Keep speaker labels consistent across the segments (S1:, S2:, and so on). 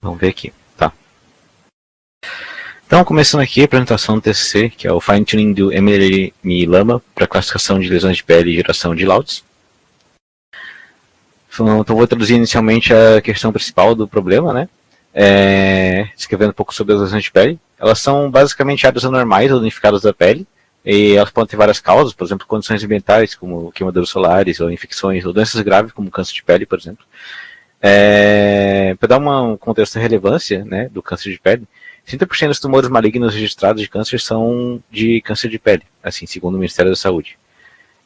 S1: Vamos ver aqui. Tá. Então, começando aqui a apresentação do TCC, que é o Fine Tuning do MLM Llama para classificação de lesões de pele e geração de laudos. Então, vou traduzir inicialmente a questão principal do problema, né? Descrevendo um pouco sobre as lesões de pele. Elas são basicamente áreas anormais ou danificadas da pele, e elas podem ter várias causas, por exemplo, condições ambientais, como queimaduras solares, ou infecções, ou doenças graves, como câncer de pele, por exemplo. Para dar um contexto de relevância, né, do câncer de pele, 30% dos tumores malignos registrados de câncer são de câncer de pele, assim, segundo o Ministério da Saúde.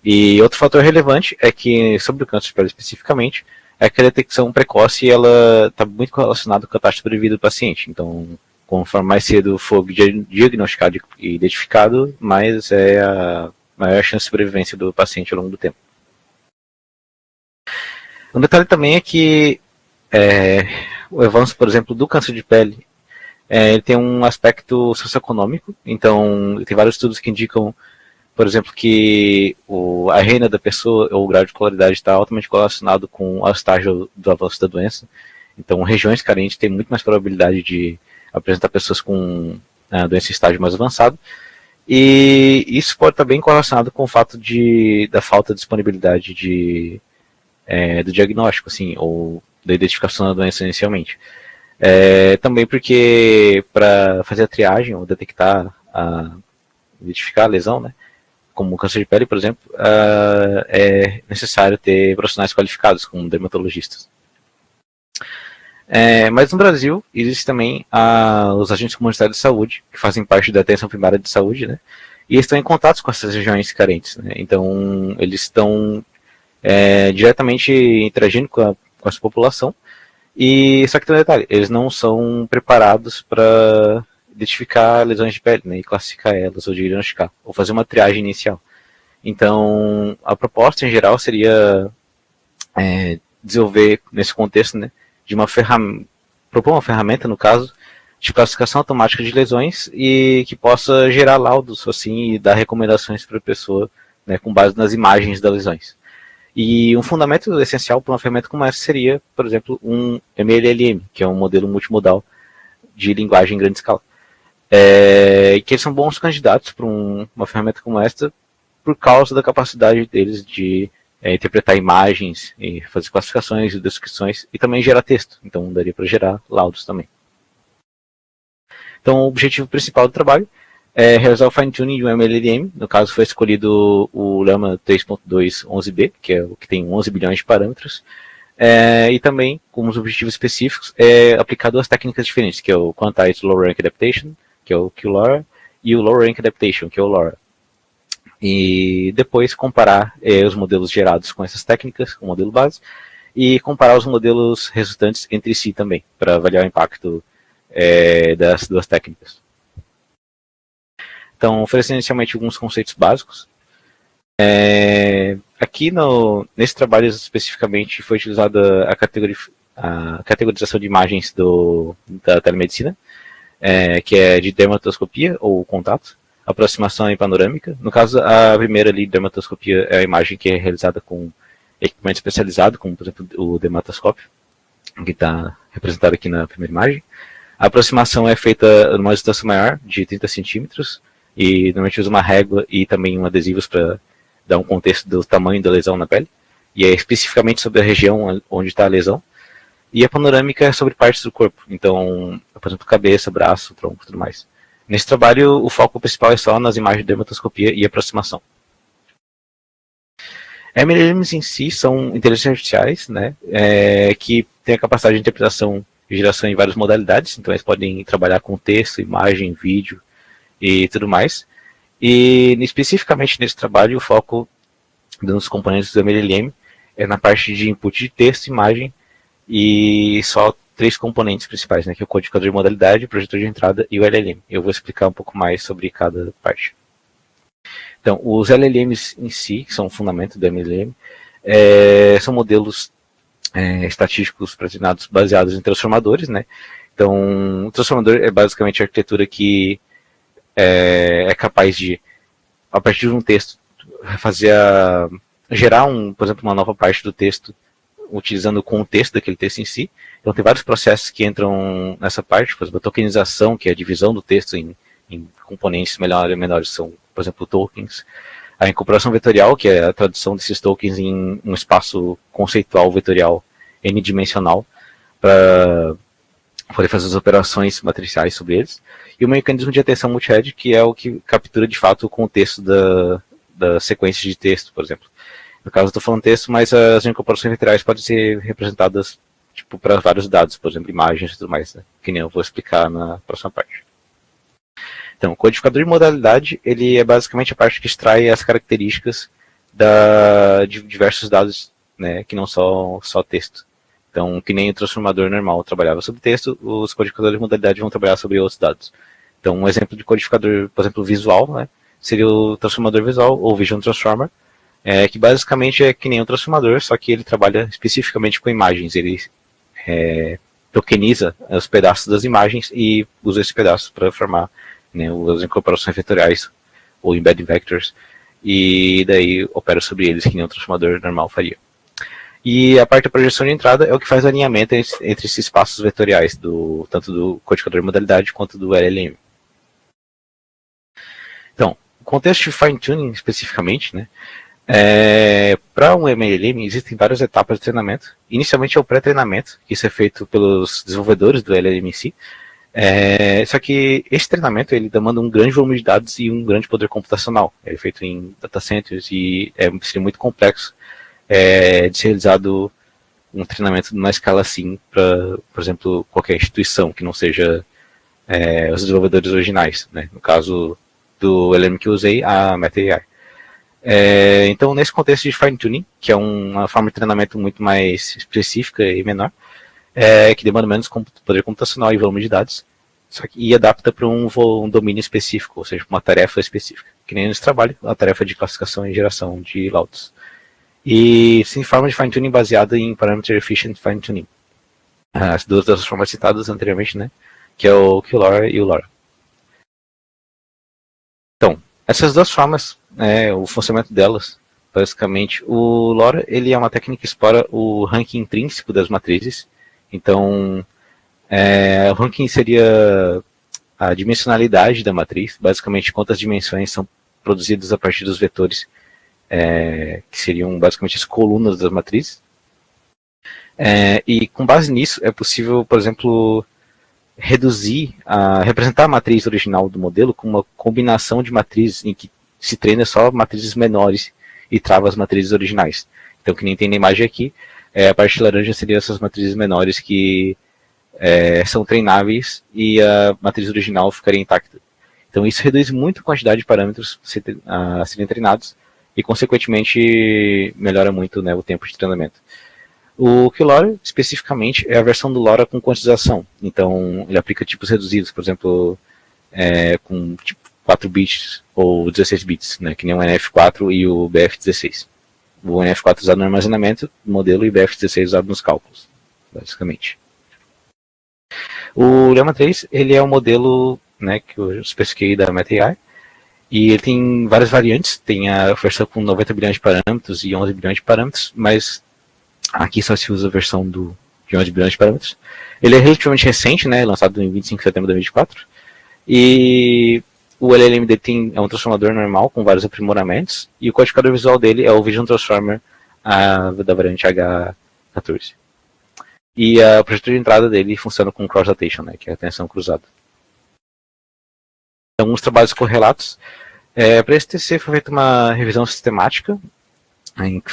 S1: E outro fator relevante é que, sobre o câncer de pele especificamente, é que a detecção precoce ela está muito relacionada com a taxa de sobrevida do paciente. Então, conforme mais cedo for diagnosticado e identificado, mais é a maior chance de sobrevivência do paciente ao longo do tempo. Um detalhe também é que o avanço, por exemplo, do câncer de pele, ele tem um aspecto socioeconômico. Então, tem vários estudos que indicam, por exemplo, que a renda da pessoa ou o grau de escolaridade está altamente relacionado com o estágio do avanço da doença. Então, regiões carentes têm muito mais probabilidade de apresentar pessoas com a doença em estágio mais avançado. E isso pode estar bem correlacionado com o fato da falta de disponibilidade do diagnóstico, assim, ou da identificação da doença inicialmente. Também porque para fazer a triagem ou identificar a lesão, né, como o câncer de pele, por exemplo, é necessário ter profissionais qualificados, como dermatologistas. Mas no Brasil, existe também os agentes comunitários de saúde, que fazem parte da atenção primária de saúde, né, e estão em contato com essas regiões carentes. Né, então, eles estão diretamente interagindo com essa população. Só que tem um detalhe, eles não são preparados para identificar lesões de pele, né, e classificar elas, ou diagnosticar, ou fazer uma triagem inicial. Então, a proposta em geral seria desenvolver, nesse contexto, né, propor uma ferramenta, no caso, de classificação automática de lesões e que possa gerar laudos, assim, e dar recomendações para a pessoa, né, com base nas imagens das lesões. E um fundamento essencial para uma ferramenta como essa seria, por exemplo, um MLLM, que é um modelo multimodal de linguagem em grande escala. Que eles são bons candidatos para uma ferramenta como esta por causa da capacidade deles de interpretar imagens, e fazer classificações e descrições, e também gerar texto. Então daria para gerar laudos também. Então o objetivo principal do trabalho é realizar o fine-tuning de um MLLM. No caso foi escolhido o Llama 3.2 11B, que é o que tem 11 bilhões de parâmetros. E também, como os objetivos específicos, aplicar duas técnicas diferentes, que é o Quantized Low Rank Adaptation, que é o QLoRa, e o Low Rank Adaptation, que é o LoRa. E depois comparar os modelos gerados com essas técnicas, com o modelo base, e comparar os modelos resultantes entre si também, para avaliar o impacto das duas técnicas. Então, oferecendo inicialmente alguns conceitos básicos. Aqui nesse trabalho especificamente foi utilizada a categorização de imagens da telemedicina, que é de dermatoscopia ou contato, aproximação e panorâmica. No caso, a primeira ali, dermatoscopia, é a imagem que é realizada com equipamento especializado, como por exemplo o dermatoscópio, que está representado aqui na primeira imagem. A aproximação é feita numa distância maior, de 30 centímetros, e normalmente usa uma régua e também um adesivos para dar um contexto do tamanho da lesão na pele, e é especificamente sobre a região onde está a lesão. E a panorâmica é sobre partes do corpo, então, por exemplo, cabeça, braço, tronco e tudo mais. Nesse trabalho, o foco principal é só nas imagens de dermatoscopia e aproximação. MLMs em si são inteligências artificiais, né, que têm a capacidade de interpretação e geração em várias modalidades, então eles podem trabalhar com texto, imagem, vídeo e tudo mais. E especificamente nesse trabalho, o foco dos componentes do MLM é na parte de input de texto, imagem e só 3 componentes principais, né, que é o codificador de modalidade, o projetor de entrada e o LLM. Eu vou explicar um pouco mais sobre cada parte. Então, os LLMs em si, que são o fundamento do MLM, são modelos estatísticos treinados baseados em transformadores, né? Então, o transformador é basicamente a arquitetura que é capaz de, a partir de um texto, gerar por exemplo, uma nova parte do texto utilizando o contexto daquele texto em si. Então tem vários processos que entram nessa parte, por exemplo, a tokenização, que é a divisão do texto em componentes menores, são, por exemplo, tokens. A incorporação vetorial, que é a tradução desses tokens em um espaço conceitual vetorial n-dimensional, para poder fazer as operações matriciais sobre eles. E o mecanismo de atenção multi-head, que é o que captura de fato o contexto da sequência de texto, por exemplo. No caso, eu estou falando texto, mas as incorporações vetoriais podem ser representadas tipo, para vários dados, por exemplo, imagens e tudo mais, né? Que nem eu vou explicar na próxima parte. Então, o codificador de modalidade, ele é basicamente a parte que extrai as características de diversos dados, né, que não só texto. Então, que nem o transformador normal trabalhava sobre texto, os codificadores de modalidade vão trabalhar sobre outros dados. Então, um exemplo de codificador, por exemplo, visual, né, seria o transformador visual, ou Vision Transformer, que basicamente é que nem um transformador, só que ele trabalha especificamente com imagens. Ele tokeniza os pedaços das imagens e usa esses pedaços para formar, né, as incorporações vetoriais ou embedding vectors, e daí opera sobre eles que nem um transformador normal faria. E a parte da projeção de entrada é o que faz o alinhamento entre esses espaços vetoriais, tanto do codificador de modalidade quanto do LLM. Então, o contexto de fine-tuning especificamente, né, para um MLM existem várias etapas de treinamento. Inicialmente é o pré-treinamento, que isso é feito pelos desenvolvedores do LLM em si. Só que esse treinamento ele demanda um grande volume de dados e um grande poder computacional. Ele é feito em data centers e seria muito complexo de ser realizado um treinamento numa escala assim para, por exemplo, qualquer instituição que não seja os desenvolvedores originais, né? No caso do LLM que eu usei, a MetaAI. Então, nesse contexto de fine-tuning, que é uma forma de treinamento muito mais específica e menor, que demanda menos poder computacional e volume de dados, e adapta para um domínio específico, ou seja, uma tarefa específica, que nem nesse trabalho, a tarefa de classificação e geração de laudos. E sim, forma de fine-tuning baseada em Parameter Efficient Fine-Tuning. As duas das formas citadas anteriormente, né, que é o QLoRa e o LoRa. Então, essas duas formas, o funcionamento delas, basicamente, o LoRa ele é uma técnica que explora o ranking intrínseco das matrizes. Então, o ranking seria a dimensionalidade da matriz, basicamente quantas dimensões são produzidas a partir dos vetores, que seriam basicamente as colunas das matrizes. E com base nisso é possível, por exemplo, representar a matriz original do modelo com uma combinação de matrizes em que se treina só matrizes menores e trava as matrizes originais. Então, que nem tem na imagem aqui, a parte laranja seria essas matrizes menores que são treináveis e a matriz original ficaria intacta. Então, isso reduz muito a quantidade de parâmetros a serem treinados e, consequentemente, melhora muito, né, o tempo de treinamento. O QLoRa, especificamente, é a versão do LoRa com quantização. Então, ele aplica tipos reduzidos, por exemplo, com tipo 4 bits ou 16 bits, né, que nem o NF4 e o BF16. O NF4 usado no armazenamento do modelo e o BF16 usado nos cálculos, basicamente. O Llama 3, ele é um modelo, né, que eu especifiquei da MetaAI, e ele tem várias variantes, tem a versão com 90 bilhões de parâmetros e 11 bilhões de parâmetros, mas aqui só se usa a versão de 11 bilhões de parâmetros. Ele é relativamente recente, né, lançado em 25 de setembro de 2024, e o LLM dele é um transformador normal com vários aprimoramentos, e o codificador visual dele é o Vision Transformer da variante H14. E o projetor de entrada dele funciona com cross-rotation, né, que é a atenção cruzada. Alguns trabalhos correlatos. Para esse TCC foi feita uma revisão sistemática, em que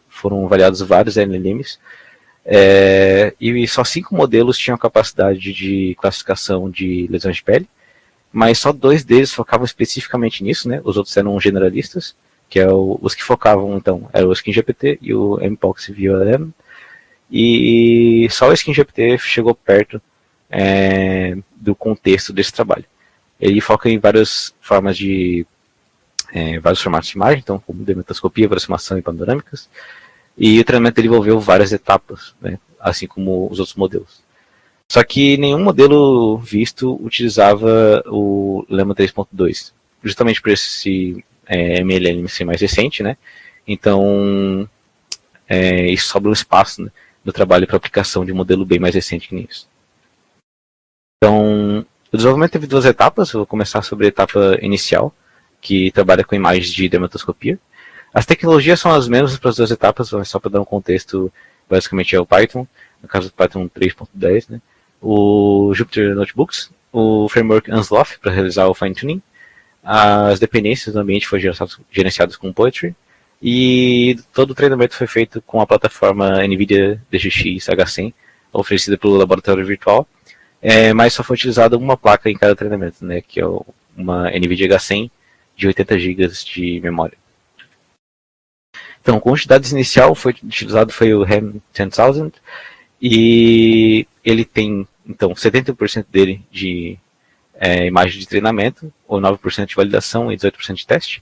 S1: foram avaliados vários LLMs, e só 5 modelos tinham capacidade de classificação de lesões de pele, mas só 2 deles focavam especificamente nisso, né? Os outros eram generalistas, que os que focavam, então, eram o SkinGPT e o Mpox VLM, e só o SkinGPT chegou perto do contexto desse trabalho. Ele foca em várias formas vários formatos de imagem, então como demetoscopia, aproximação e panorâmicas, e o treinamento ele envolveu várias etapas, né, assim como os outros modelos. Só que nenhum modelo visto utilizava o Llama 3.2, justamente por esse MLM ser mais recente, né? Então, e sobra um espaço, né, no trabalho para aplicação de um modelo bem mais recente que nisso. Então, o desenvolvimento teve 2 etapas. Eu vou começar sobre a etapa inicial, que trabalha com imagens de dermatoscopia. As tecnologias são as mesmas para as 2 etapas, mas só para dar um contexto, basicamente é o Python, no caso do Python 3.10, né? O Jupyter Notebooks, o framework Ansloth para realizar o fine-tuning, as dependências do ambiente foram gerenciadas com Poetry, e todo o treinamento foi feito com a plataforma NVIDIA DGX H100, oferecida pelo laboratório virtual, mas só foi utilizada uma placa em cada treinamento, né, que é uma NVIDIA H100 de 80 GB de memória. Então, a quantidade inicial foi utilizado foi o RAM 10000, e ele tem, então, 70% dele de imagem de treinamento, ou 9% de validação e 18% de teste.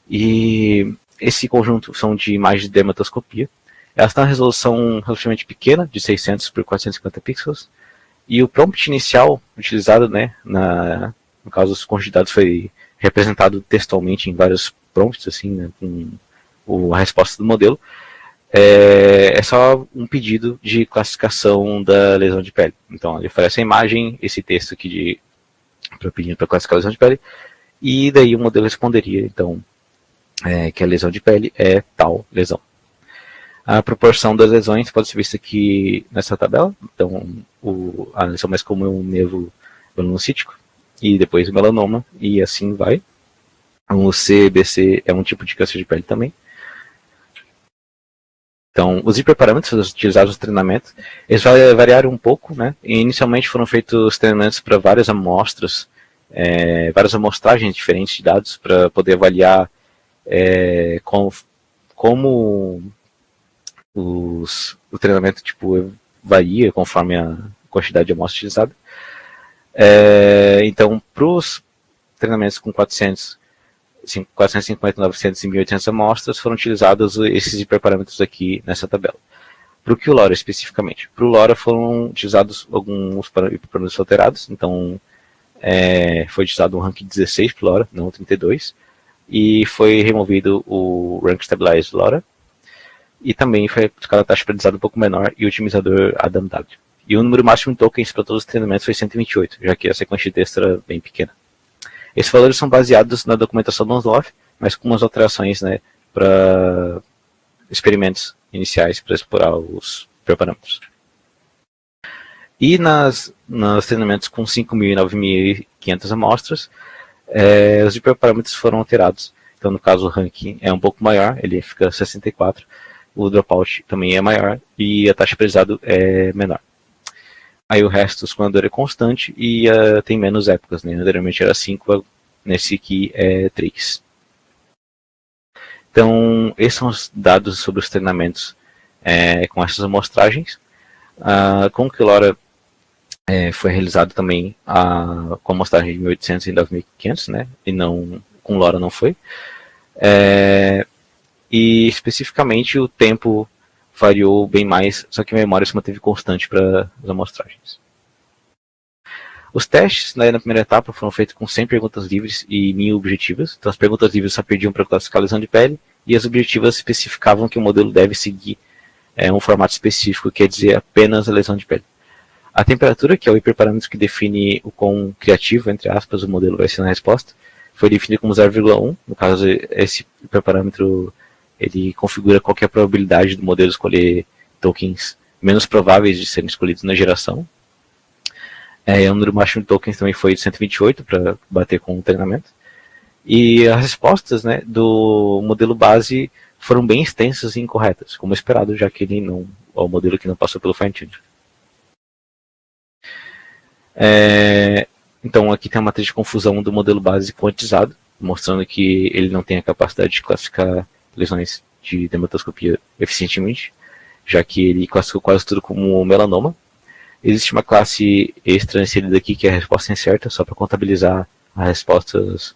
S1: E esse conjunto são de imagens de dermatoscopia. Elas têm uma resolução relativamente pequena, de 600 por 450 pixels, e o prompt inicial utilizado, né, no caso dos conjugados, foi representado textualmente em vários prompts, assim, né, com a resposta do modelo. É só um pedido de classificação da lesão de pele. Então, ele oferece a imagem, esse texto aqui para pedir para classificar a lesão de pele, e daí o modelo responderia, então, que a lesão de pele é tal lesão. A proporção das lesões pode ser vista aqui nessa tabela. Então, a lesão mais comum é o nervo melanocítico, e depois o melanoma, e assim vai. O CBC é um tipo de câncer de pele também. Então, os hiperparâmetros utilizados no treinamento, eles variaram um pouco, né? E inicialmente foram feitos treinamentos para várias amostras, várias amostragens diferentes de dados, para poder avaliar como o treinamento tipo, varia conforme a quantidade de amostra utilizada. Então, para os treinamentos com 450, 900 e 1800 amostras, foram utilizados esses hiperparâmetros aqui nessa tabela. Para o QLoRa especificamente. Para o LoRa foram utilizados alguns hiperparâmetros alterados. Então, foi utilizado um rank 16 para o LoRa, não o 32. E foi removido o rank stabilized LoRa. E também foi buscada a taxa de aprendizado um pouco menor e o otimizador ADAMW. E o número máximo de tokens para todos os treinamentos foi 128, já que a sequência de texto era bem pequena. Esses valores são baseados na documentação do Ansloth, mas com umas alterações, né, para experimentos iniciais para explorar os hiperparâmetros. E nos treinamentos com 5.000 e 9.500 amostras, os hiperparâmetros foram alterados. Então, no caso, o ranking é um pouco maior, ele fica 64, o dropout também é maior e a taxa de aprendizado é menor. Aí o resto, o escondedor é constante e tem menos épocas, né? Anteriormente era 5, nesse aqui é 3. Então, esses são os dados sobre os treinamentos com essas amostragens. Com o QLoRa foi realizado também com amostragem de 1800 e 9500, né? E não, com LoRa não foi. E especificamente o tempo variou bem mais, só que a memória se manteve constante para as amostragens. Os testes, né, na primeira etapa foram feitos com 100 perguntas livres e 1000 objetivas. Então as perguntas livres só pediam para classificar a lesão de pele e as objetivas especificavam que o modelo deve seguir um formato específico, quer dizer apenas a lesão de pele. A temperatura, que é o hiperparâmetro que define o quão criativo, entre aspas, o modelo vai ser na resposta, foi definido como 0,1. No caso, esse hiperparâmetro ele configura qual que é a probabilidade do modelo escolher tokens menos prováveis de serem escolhidos na geração. O número máximo de tokens também foi de 128 para bater com o treinamento. E as respostas, né, do modelo base foram bem extensas e incorretas, como esperado, já que ele não é o modelo que não passou pelo fine-tuning. Então aqui tem uma matriz de confusão do modelo base quantizado, mostrando que ele não tem a capacidade de classificar lesões de dermatoscopia eficientemente, já que ele classificou quase tudo como melanoma. Existe uma classe extra inserida aqui, que é a resposta incerta, só para contabilizar as respostas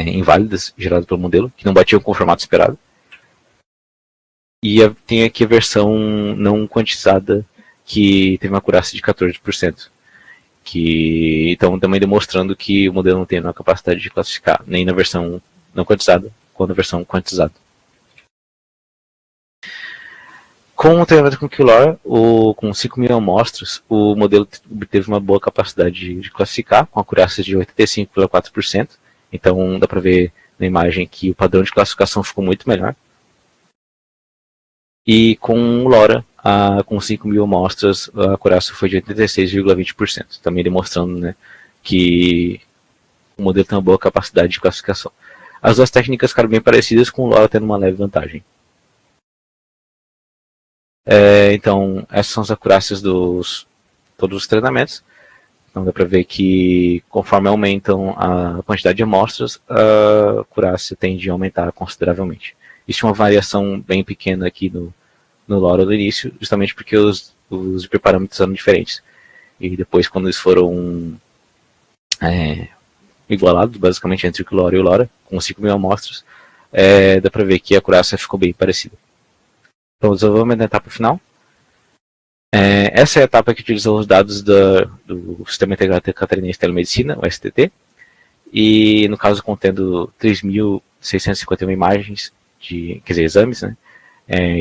S1: inválidas geradas pelo modelo, que não batiam com o formato esperado. E tem aqui a versão não quantizada, que teve uma acurácia de 14%. Então também demonstrando que o modelo não tem a capacidade de classificar, nem na versão não quantizada, quanto na versão quantizada. Com o treinamento com Q-LoRa, com 5.000 amostras, o modelo obteve uma boa capacidade de classificar, com acurácia de 85,4%. Então dá para ver na imagem que o padrão de classificação ficou muito melhor. E com o LoRa, com 5.000 amostras, a acurácia foi de 86,20%. Também demonstrando, né, que o modelo tem uma boa capacidade de classificação. As duas técnicas ficaram bem parecidas, com o LoRa tendo uma leve vantagem. Então, essas são as acurácias dos todos os treinamentos. Então, dá para ver que conforme aumentam a quantidade de amostras, a acurácia tende a aumentar consideravelmente. Existe uma variação bem pequena aqui no LoRa do início, justamente porque os hiperparâmetros eram diferentes. E depois, quando eles foram igualados, basicamente, entre o LoRa e o LoRa, com 5.000 amostras, dá para ver que a acurácia ficou bem parecida. Então, o desenvolvimento da etapa final. Essa é a etapa que utilizou os dados do Sistema Integrado Catarinense de Telemedicina, o STT, e no caso contendo 3.651 imagens, exames, né,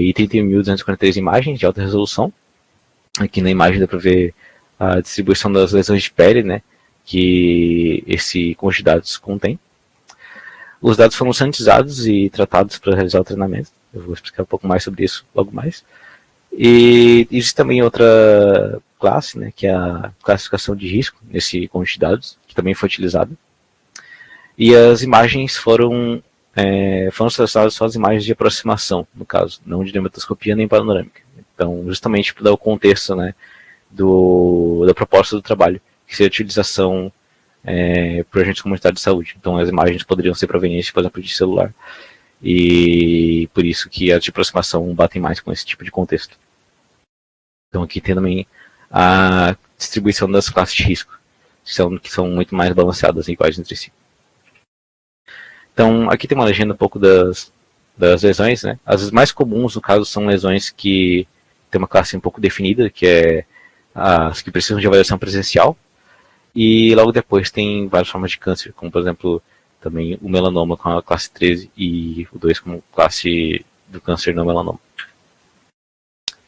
S1: e 31.243 imagens de alta resolução. Aqui na imagem dá para ver a distribuição das lesões de pele, né, que esse conjunto de dados contém. Os dados foram sanitizados e tratados para realizar o treinamento. Eu vou explicar um pouco mais sobre isso logo mais. E existe também outra classe, né, que é a classificação de risco, nesse conjunto de dados, que também foi utilizada. E as imagens foram selecionadas só as imagens de aproximação, no caso, não de dermatoscopia nem panorâmica. Então, justamente para dar o contexto, né, da proposta do trabalho, que seria a utilização por agentes comunitários de saúde. Então, as imagens poderiam ser provenientes, por exemplo, de celular. E por isso que as de aproximação batem mais com esse tipo de contexto. Então aqui tem também a distribuição das classes de risco, que são muito mais balanceadas e iguais entre si. Então aqui tem uma legenda um pouco das lesões, né? As mais comuns, no caso, são lesões que tem uma classe um pouco definida, que é as que precisam de avaliação presencial. E logo depois tem várias formas de câncer, como por exemplo também o melanoma com a classe 13 e o 2 como classe do câncer não melanoma.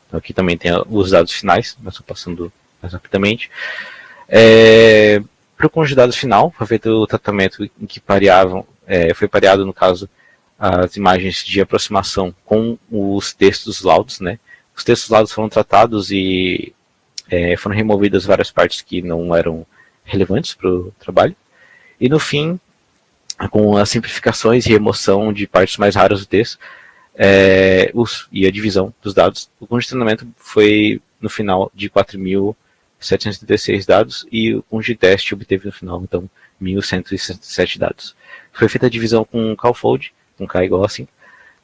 S1: Então aqui também tem os dados finais, mas estou passando mais rapidamente. Para o conjunto de dados final, foi feito o tratamento em que foi pareado, no caso, as imagens de aproximação com os textos laudos, né? Os textos laudos foram tratados e foram removidas várias partes que não eram relevantes para o trabalho. E no fim, com as simplificações e remoção de partes mais raras do texto e a divisão dos dados, o conjunto de treinamento foi no final de 4.736 dados e o conjunto de teste obteve no final, então, 1.167 dados. Foi feita a divisão com CalFold, com K igual a 5,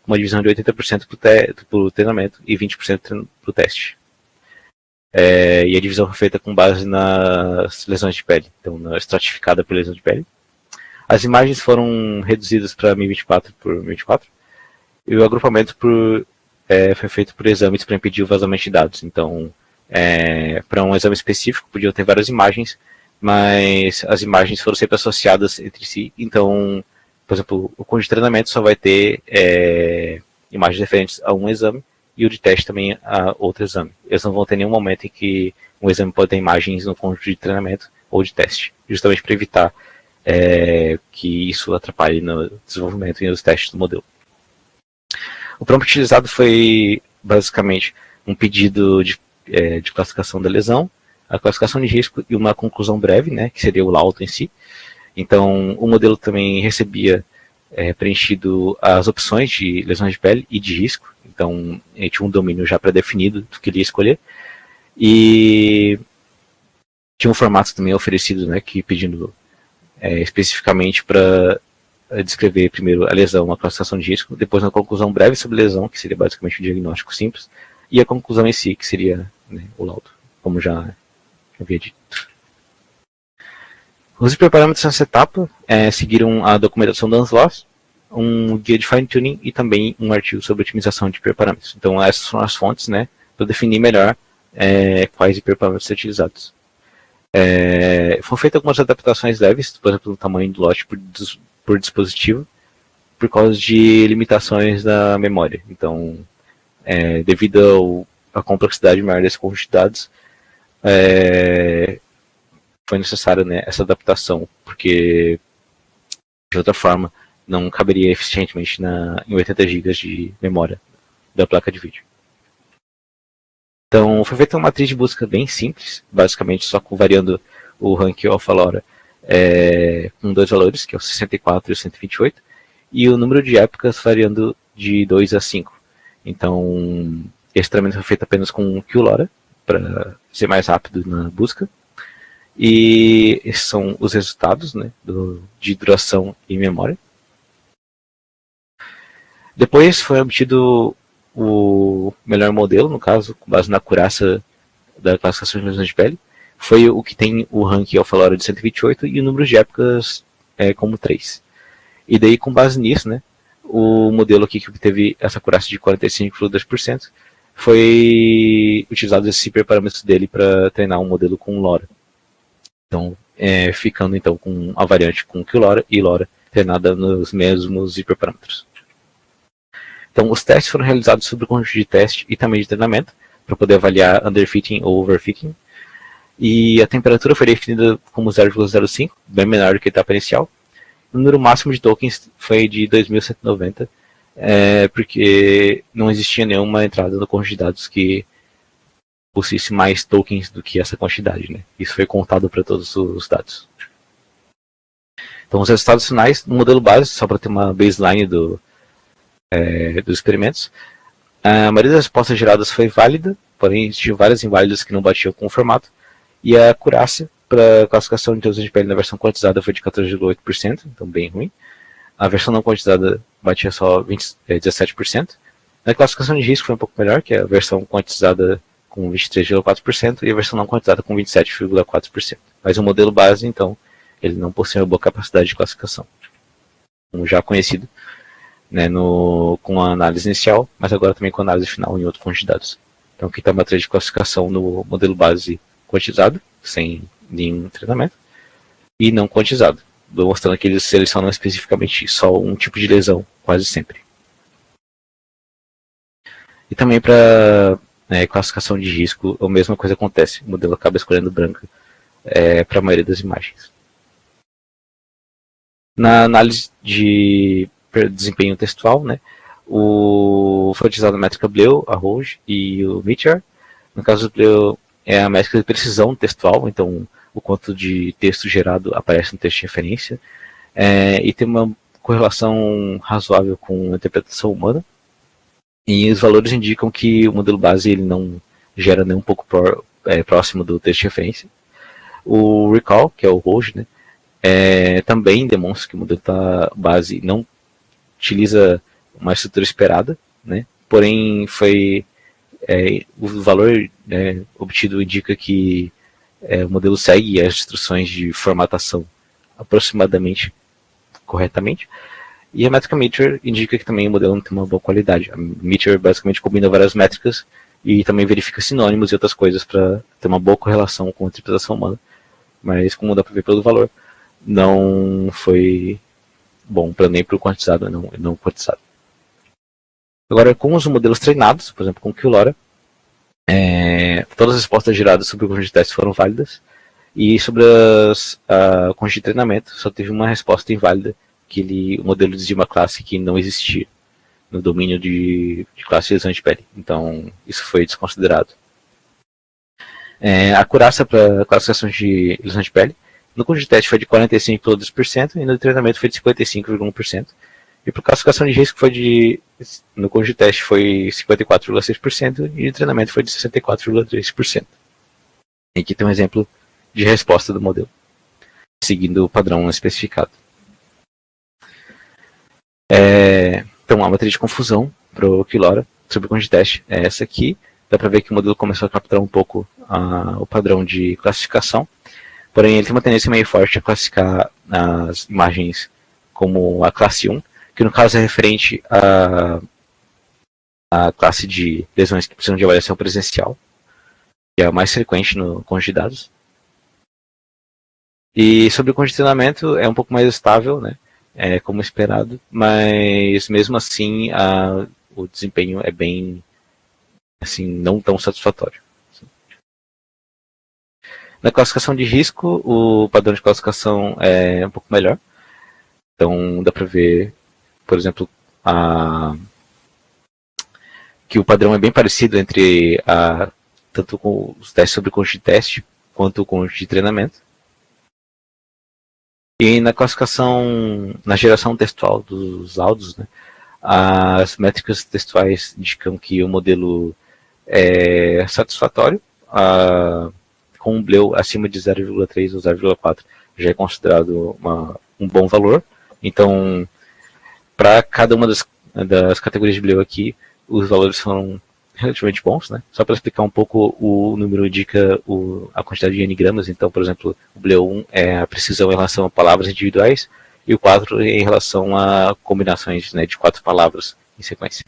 S1: uma divisão de 80% para o treinamento e 20% para o teste. E a divisão foi feita com base nas lesões de pele, então estratificada por lesão de pele. As imagens foram reduzidas para 1024 por 1024 e o agrupamento foi feito por exames para impedir o vazamento de dados. Então, para um exame específico, podiam ter várias imagens, mas as imagens foram sempre associadas entre si. Então, por exemplo, o conjunto de treinamento só vai ter imagens referentes a um exame e o de teste também a outro exame. Eles não vão ter nenhum momento em que um exame pode ter imagens no conjunto de treinamento ou de teste, justamente para evitar que isso atrapalhe no desenvolvimento e nos testes do modelo. O prompt utilizado foi basicamente um pedido de classificação da lesão, a classificação de risco e uma conclusão breve, né, que seria o laudo em si. Então, o modelo também recebia preenchido as opções de lesões de pele e de risco. Então, ele tinha um domínio já pré-definido do que ele ia escolher. E tinha um formato também oferecido, né, que pedindo especificamente para descrever primeiro a lesão, a classificação de risco, depois uma conclusão breve sobre a lesão, que seria basicamente um diagnóstico simples, e a conclusão em si, que seria, né, o laudo, como já havia dito. Os hiperparâmetros nessa etapa seguiram a documentação da ANSLOS, um guia de fine-tuning e também um artigo sobre otimização de hiperparâmetros. Então essas são as fontes, né, para definir melhor quais hiperparâmetros ser utilizados. Foram feitas algumas adaptações leves, por exemplo, no tamanho do lote por dispositivo, por causa de limitações da memória. Então, devido à complexidade maior desse conjunto de dados, foi necessário, né, essa adaptação, porque de outra forma não caberia eficientemente em 80 GB de memória da placa de vídeo. Então foi feita uma matriz de busca bem simples, basicamente só variando o rank alpha-LoRa com dois valores, que é o 64 e o 128, e o número de épocas variando de 2 a 5. Então esse treinamento foi feito apenas com QLoRa, para ser mais rápido na busca. E esses são os resultados, né, de duração e memória. Depois foi obtido o melhor modelo, no caso, com base na acurácia da classificação de lesões de pele. Foi o que tem o ranking alpha-LoRa de 128 e o número de épocas como 3. E daí, com base nisso, né, o modelo aqui que obteve essa acurácia de 45,2% foi utilizado esses hiperparâmetros dele para treinar um modelo com LoRa. Então, ficando então com a variante com QLoRa e LoRa treinada nos mesmos hiperparâmetros. Então, os testes foram realizados sobre o conjunto de teste e também de treinamento, para poder avaliar underfitting ou overfitting. E a temperatura foi definida como 0,05, bem menor do que a etapa inicial. O número máximo de tokens foi de 2.190, porque não existia nenhuma entrada no conjunto de dados que possuísse mais tokens do que essa quantidade, né? Isso foi contado para todos os dados. Então, os resultados finais no modelo base, só para ter uma baseline dos experimentos, a maioria das respostas geradas foi válida, porém existiam várias inválidas que não batiam com o formato, e a acurácia para a classificação de lesões de pele na versão quantizada foi de 14,8%, então bem ruim. A versão não quantizada batia só 17%. Na classificação de risco foi um pouco melhor, que é a versão quantizada com 23,4% e a versão não quantizada com 27,4%. Mas o modelo base, então, ele não possui uma boa capacidade de classificação, como já conhecido, né, com a análise inicial, mas agora também com a análise final em outro conjunto de dados. Então aqui está a matriz de classificação no modelo base quantizado, sem nenhum treinamento, e não quantizado, mostrando que eles selecionam especificamente só um tipo de lesão, quase sempre. E também para classificação de risco, a mesma coisa acontece, o modelo acaba escolhendo branca para a maioria das imagens. Na análise de desempenho textual, né, foi utilizado a métrica Bleu, a Rouge e o Meteor. No caso do Bleu, é a métrica de precisão textual, então o quanto de texto gerado aparece no texto de referência, e tem uma correlação razoável com a interpretação humana, e os valores indicam que o modelo base ele não gera nem um pouco próximo do texto de referência. O Recall, que é o Rouge, né, também demonstra que o modelo base não utiliza uma estrutura esperada, né? Porém o valor obtido indica que o modelo segue as instruções de formatação aproximadamente corretamente, e a métrica Meteor indica que também o modelo não tem uma boa qualidade. A Meteor basicamente combina várias métricas e também verifica sinônimos e outras coisas para ter uma boa correlação com a interpretação humana, mas como dá para ver pelo valor, não foi bom nem para o quantizado não quantizado. Agora, com os modelos treinados, por exemplo, com o QLoRa, todas as respostas geradas sobre o conjunto de testes foram válidas, e sobre o conjunto de treinamento só teve uma resposta inválida, que o modelo dizia uma classe que não existia no domínio de classe de lesão de pele. Então, isso foi desconsiderado. A acurácia para classificação de lesão de pele no conjunto de teste foi de 45,2% e no treinamento foi de 55,1%. E para classificação de risco no conjunto de teste foi 54,6% e no treinamento foi de 64,3%. E aqui tem um exemplo de resposta do modelo, seguindo o padrão especificado. Então, a matriz de confusão para o QLoRa sobre o conjunto de teste é essa aqui. Dá para ver que o modelo começou a capturar um pouco o padrão de classificação. Porém, ele tem uma tendência meio forte a classificar as imagens como a classe 1, que no caso é referente à classe de lesões que precisam de avaliação presencial, que é a mais frequente no conjunto de dados. E sobre o congestionamento é um pouco mais estável, né? Como esperado, mas mesmo assim o desempenho é bem assim, não tão satisfatório. Na classificação de risco, o padrão de classificação é um pouco melhor. Então, dá para ver, por exemplo, que o padrão é bem parecido entre tanto com os testes sobre conjunto de teste quanto o conjunto de treinamento. E na classificação, na geração textual dos áudios, né, as métricas textuais indicam que o modelo é satisfatório, com um BLEU acima de 0,3 ou 0,4 já é considerado um bom valor. Então, para cada uma das categorias de BLEU aqui, os valores são relativamente bons, né? Só para explicar um pouco, o número indica a quantidade de n-gramas. Então, por exemplo, o BLEU 1 é a precisão em relação a palavras individuais e o 4 em relação a combinações, né, de 4 palavras em sequência.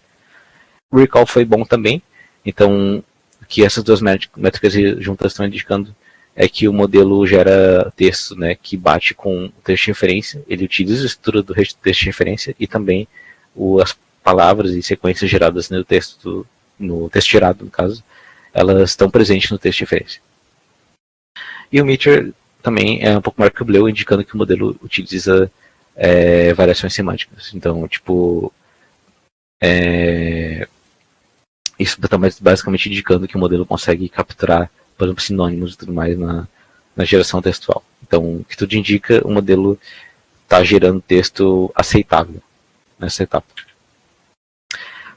S1: O recall foi bom também. Então, o que essas duas métricas juntas estão indicando é que o modelo gera texto, né, que bate com o texto de referência. Ele utiliza a estrutura do texto de referência e também as palavras e sequências geradas no texto gerado, no caso, elas estão presentes no texto de referência. E o Meteor também é um pouco maior que o BLEU, indicando que o modelo utiliza variações semânticas. Então, tipo, isso está basicamente indicando que o modelo consegue capturar, por exemplo, sinônimos e tudo mais na geração textual. Então, o que tudo indica, o modelo está gerando texto aceitável nessa etapa.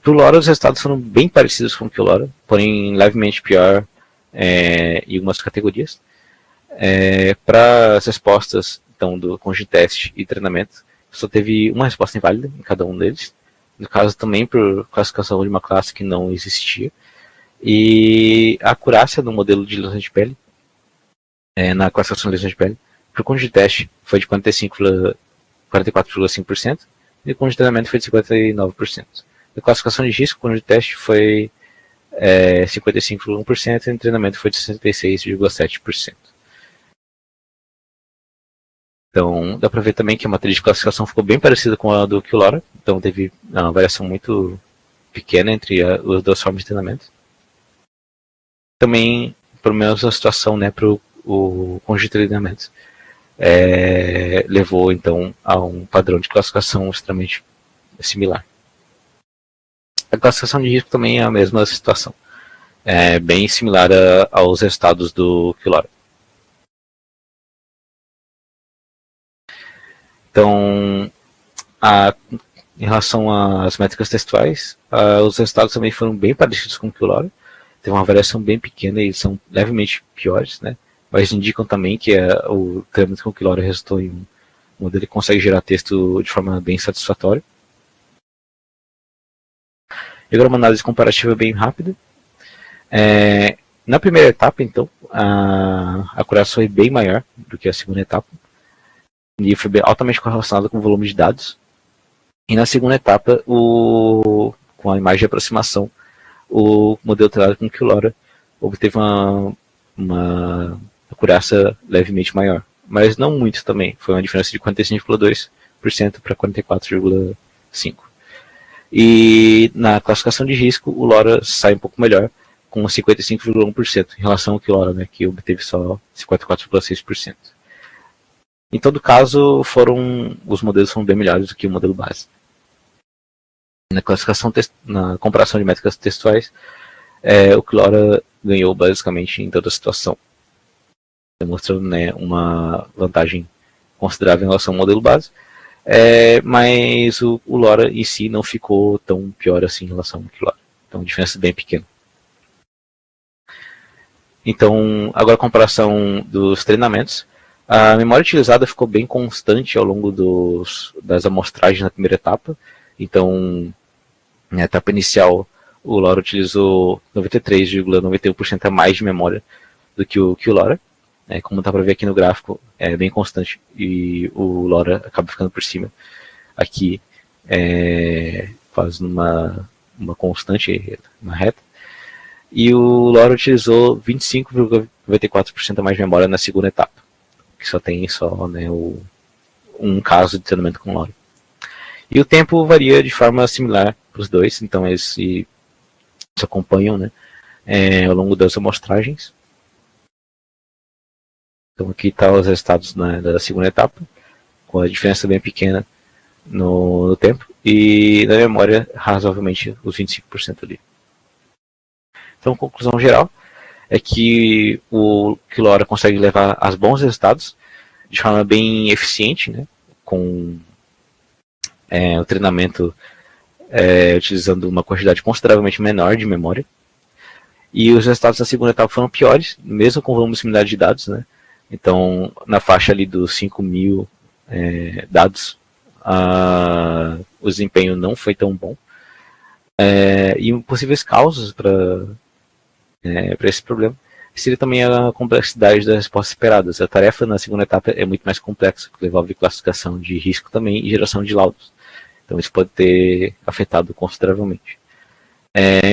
S1: Para o LoRa, os resultados foram bem parecidos com o que o LoRa, porém levemente pior em algumas categorias. Para as respostas então, do conjunto de teste e treinamento, só teve uma resposta inválida em cada um deles. No caso, também por classificação de uma classe que não existia. E a acurácia do modelo de lesões de pele, na classificação de lesões de pele, para o conjunto de teste foi de 44,5% e o conjunto de treinamento foi de 59%. Na classificação de risco, o conjunto de teste foi 55,1% e o treinamento foi de 66,7%. Então, dá para ver também que a matriz de classificação ficou bem parecida com a do LoRa. Então, teve uma variação muito pequena entre as duas formas de treinamento. Também, pelo menos a situação, né, para o conjunto de treinamento levou, então, a um padrão de classificação extremamente similar. A classificação de risco também é a mesma situação. É bem similar aos resultados do LoRa. Então, em relação às métricas textuais, os resultados também foram bem parecidos com o LoRa. Teve uma variação bem pequena e são levemente piores, né? Mas indicam também que o treinamento com o LoRa resultou em um modelo que consegue gerar texto de forma bem satisfatória. E agora uma análise comparativa bem rápida. Na primeira etapa, então, a acuração foi bem maior do que a segunda etapa. E foi altamente correlacionado com o volume de dados. E na segunda etapa, com a imagem de aproximação, o modelo treinado com o LoRa obteve uma acurácia levemente maior. Mas não muito também. Foi uma diferença de 45,2% para 44,5%. E na classificação de risco, o LoRa sai um pouco melhor, com 55,1% em relação ao LoRa, né, que obteve só 54,6%. Em todo caso, os modelos foram bem melhores do que o modelo base. Na comparação de métricas textuais, o LoRa ganhou basicamente em toda a situação, demonstrando, né, uma vantagem considerável em relação ao modelo base. Mas o LoRa em si não ficou tão pior assim em relação ao LoRa. Então, diferença bem pequena. Então, agora a comparação dos treinamentos. A memória utilizada ficou bem constante ao longo das amostragens na primeira etapa. Então, na etapa inicial, o LoRa utilizou 93,91% a mais de memória do que o LoRa. Como dá para ver aqui no gráfico, é bem constante e o LoRa acaba ficando por cima. Aqui, quase uma constante, uma reta. E o LoRa utilizou 25,94% a mais de memória na segunda etapa, que só tem né, um caso de treinamento com LoRa. E o tempo varia de forma similar para os dois, então eles se acompanham, né? ao longo das amostragens. Então aqui está os resultados da segunda etapa, com a diferença bem pequena no tempo, e na memória razoavelmente os 25% ali. Então, conclusão geral é que o Quilora consegue levar a bons resultados de forma bem eficiente, né, com o treinamento utilizando uma quantidade consideravelmente menor de memória. E os resultados da segunda etapa foram piores, mesmo com volume similar de dados, né? Então, na faixa ali dos 5.000 dados, o desempenho não foi tão bom. E possíveis causas para esse problema seria também a complexidade das respostas esperadas. A tarefa na segunda etapa é muito mais complexa, porque envolve classificação de risco também e geração de laudos. Então isso pode ter afetado consideravelmente.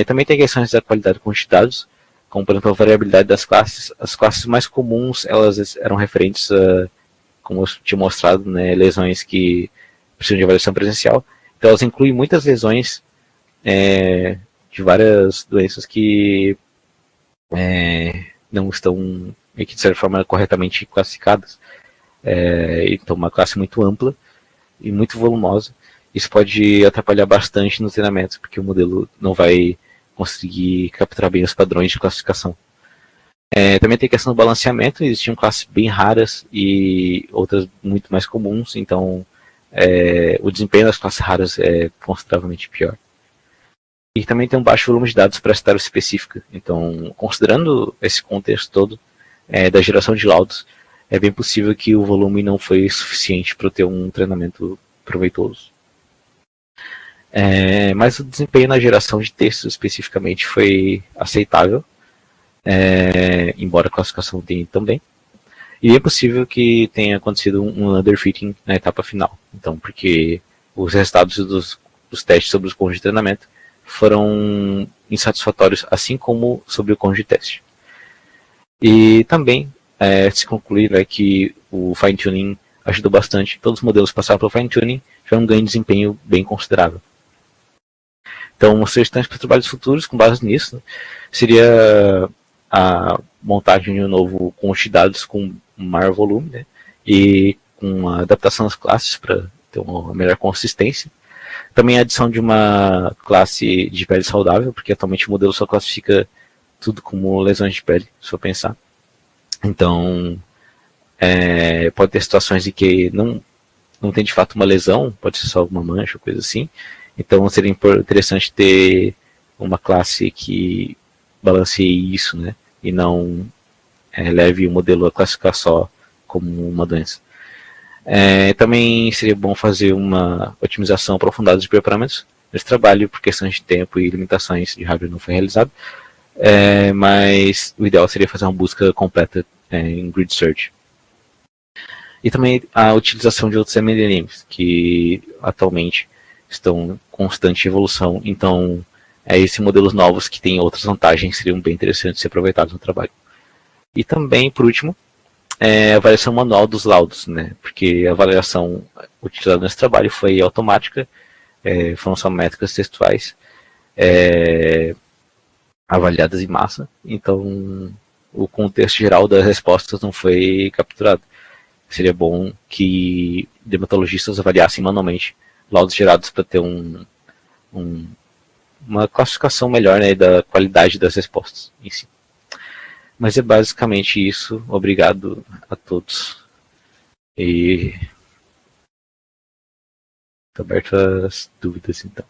S1: Também tem questões da qualidade com os dados, como por exemplo a variabilidade das classes. As classes mais comuns elas eram referentes a, como eu tinha mostrado, né, lesões que precisam de avaliação presencial. Então elas incluem muitas lesões de várias doenças que não estão, de certa forma, corretamente classificadas. Então uma classe muito ampla e muito volumosa. Isso pode atrapalhar bastante no treinamento, porque o modelo não vai conseguir capturar bem os padrões de classificação. Também tem a questão do balanceamento, existiam classes bem raras e outras muito mais comuns, então o desempenho das classes raras é consideravelmente pior. E também tem um baixo volume de dados para essa tarefa específica, então considerando esse contexto todo da geração de laudos, é bem possível que o volume não foi suficiente para ter um treinamento proveitoso. Mas o desempenho na geração de textos especificamente foi aceitável, embora a classificação tenha também. E é possível que tenha acontecido um underfitting na etapa final. Então, porque os resultados dos testes sobre os conjuntos de treinamento foram insatisfatórios, assim como sobre o conjunto de teste. E também se concluir que o fine-tuning ajudou bastante. Todos os modelos passaram pelo fine-tuning, tiveram um ganho de desempenho bem considerável. Então, sugestões para trabalhos futuros com base nisso seria a montagem de um novo conjunto de dados com maior volume, né, e com a adaptação das classes para ter uma melhor consistência. Também a adição de uma classe de pele saudável, porque atualmente o modelo só classifica tudo como lesões de pele, se for pensar. Então, pode ter situações em que não tem de fato uma lesão, pode ser só alguma mancha, coisa assim. Então seria interessante ter uma classe que balanceie isso, né? E não leve o modelo a classificar só como uma doença. Também seria bom fazer uma otimização aprofundada de preparamentos. Esse trabalho, por questões de tempo e limitações de hardware, não foi realizado. Mas o ideal seria fazer uma busca completa em grid search. E também a utilização de outros MLMs, que atualmente estão em constante evolução. Então, esses modelos novos que têm outras vantagens seriam bem interessantes de ser aproveitados no trabalho. E também, por último, a avaliação manual dos laudos, né? Porque a avaliação utilizada nesse trabalho foi automática, foram só métricas textuais avaliadas em massa, então o contexto geral das respostas não foi capturado. Seria bom que dermatologistas avaliassem manualmente laudos gerados para ter uma classificação melhor, né, da qualidade das respostas em si. Mas é basicamente isso. Obrigado a todos. E estou aberto às dúvidas, então.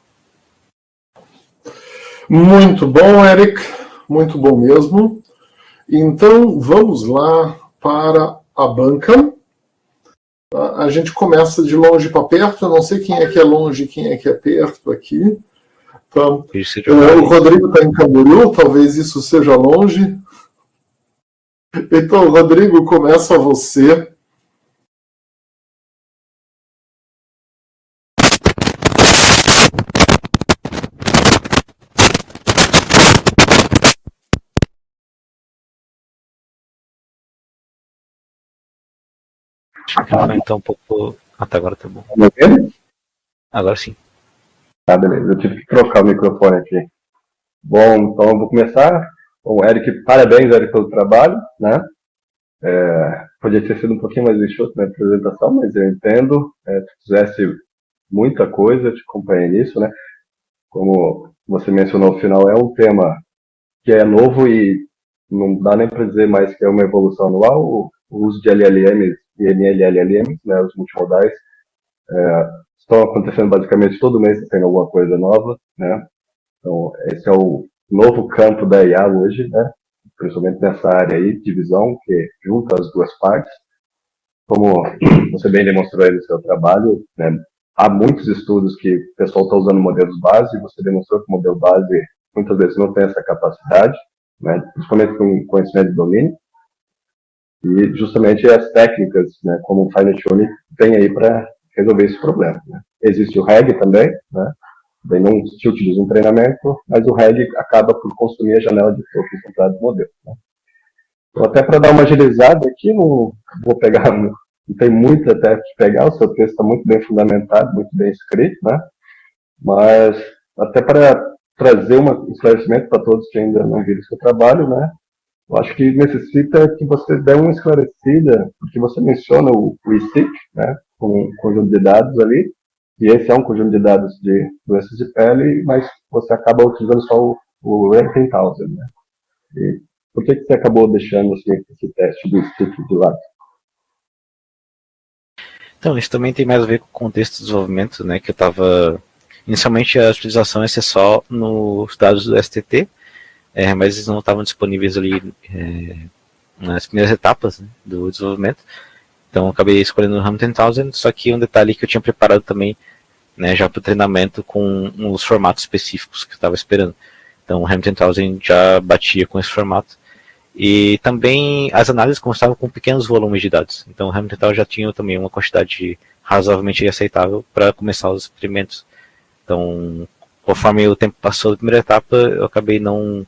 S2: Muito bom, Eric. Muito bom mesmo. Então, vamos lá para a banca. A gente começa de longe para perto. Eu não sei quem é longe e quem é perto aqui. Então, o Rodrigo está em Camboriú, talvez isso seja longe. Então, Rodrigo, começa você.
S1: Então um pouco. Até agora tá bom. Agora sim.
S3: Tá, beleza. Eu tive que trocar o microfone aqui. Bom, então eu vou começar. Bom, Eric, parabéns, Eric, pelo trabalho, né? Podia ter sido um pouquinho mais enxuto na apresentação, mas eu entendo. Tu fizesse muita coisa, te acompanhei nisso, né? Como você mencionou no final, é um tema que é novo e não dá nem para dizer mais que é uma evolução anual. O uso de LLMs e NLLMs, né, os multimodais, estão acontecendo basicamente todo mês, tem alguma coisa nova, né? Então, esse é o novo campo da IA hoje, né? Principalmente nessa área aí, divisão, que junta as duas partes. Como você bem demonstrou aí no seu trabalho, né? Há muitos estudos que o pessoal está usando modelos base, e você demonstrou que o modelo base muitas vezes não tem essa capacidade, né? Principalmente com conhecimento de domínio. E justamente as técnicas, né, como o Fine Tuning, vem aí para resolver esse problema, né? Existe o RAG também, né? Daí não se utiliza um treinamento, mas o RAG acaba por consumir a janela de topo centrado do modelo, né? Então, até para dar uma agilizada aqui, não vou pegar, não tem muito até que pegar, o seu texto está muito bem fundamentado, muito bem escrito, né? Mas até para trazer um esclarecimento para todos que ainda não viram o seu trabalho, né? Eu acho que necessita que você dê uma esclarecida, porque você menciona o ICIC, né? Com um conjunto de dados ali, e esse é um conjunto de dados de doenças de pele, mas você acaba utilizando só o Rankin 1000, né? E por que você acabou deixando assim, esse teste do ICIC de lado?
S1: Então, isso também tem mais a ver com o contexto do desenvolvimento, né, que eu estava... Inicialmente a utilização ia ser só nos dados do STT, mas eles não estavam disponíveis ali nas primeiras etapas, né, do desenvolvimento. Então eu acabei escolhendo o Hamilton 1000, só que um detalhe que eu tinha preparado também, né, já para o treinamento com os formatos específicos que eu estava esperando. Então o Hamilton 1000 já batia com esse formato. E também as análises constavam com pequenos volumes de dados. Então o Hamilton já tinha também uma quantidade razoavelmente aceitável para começar os experimentos. Então, conforme o tempo passou da primeira etapa, eu acabei não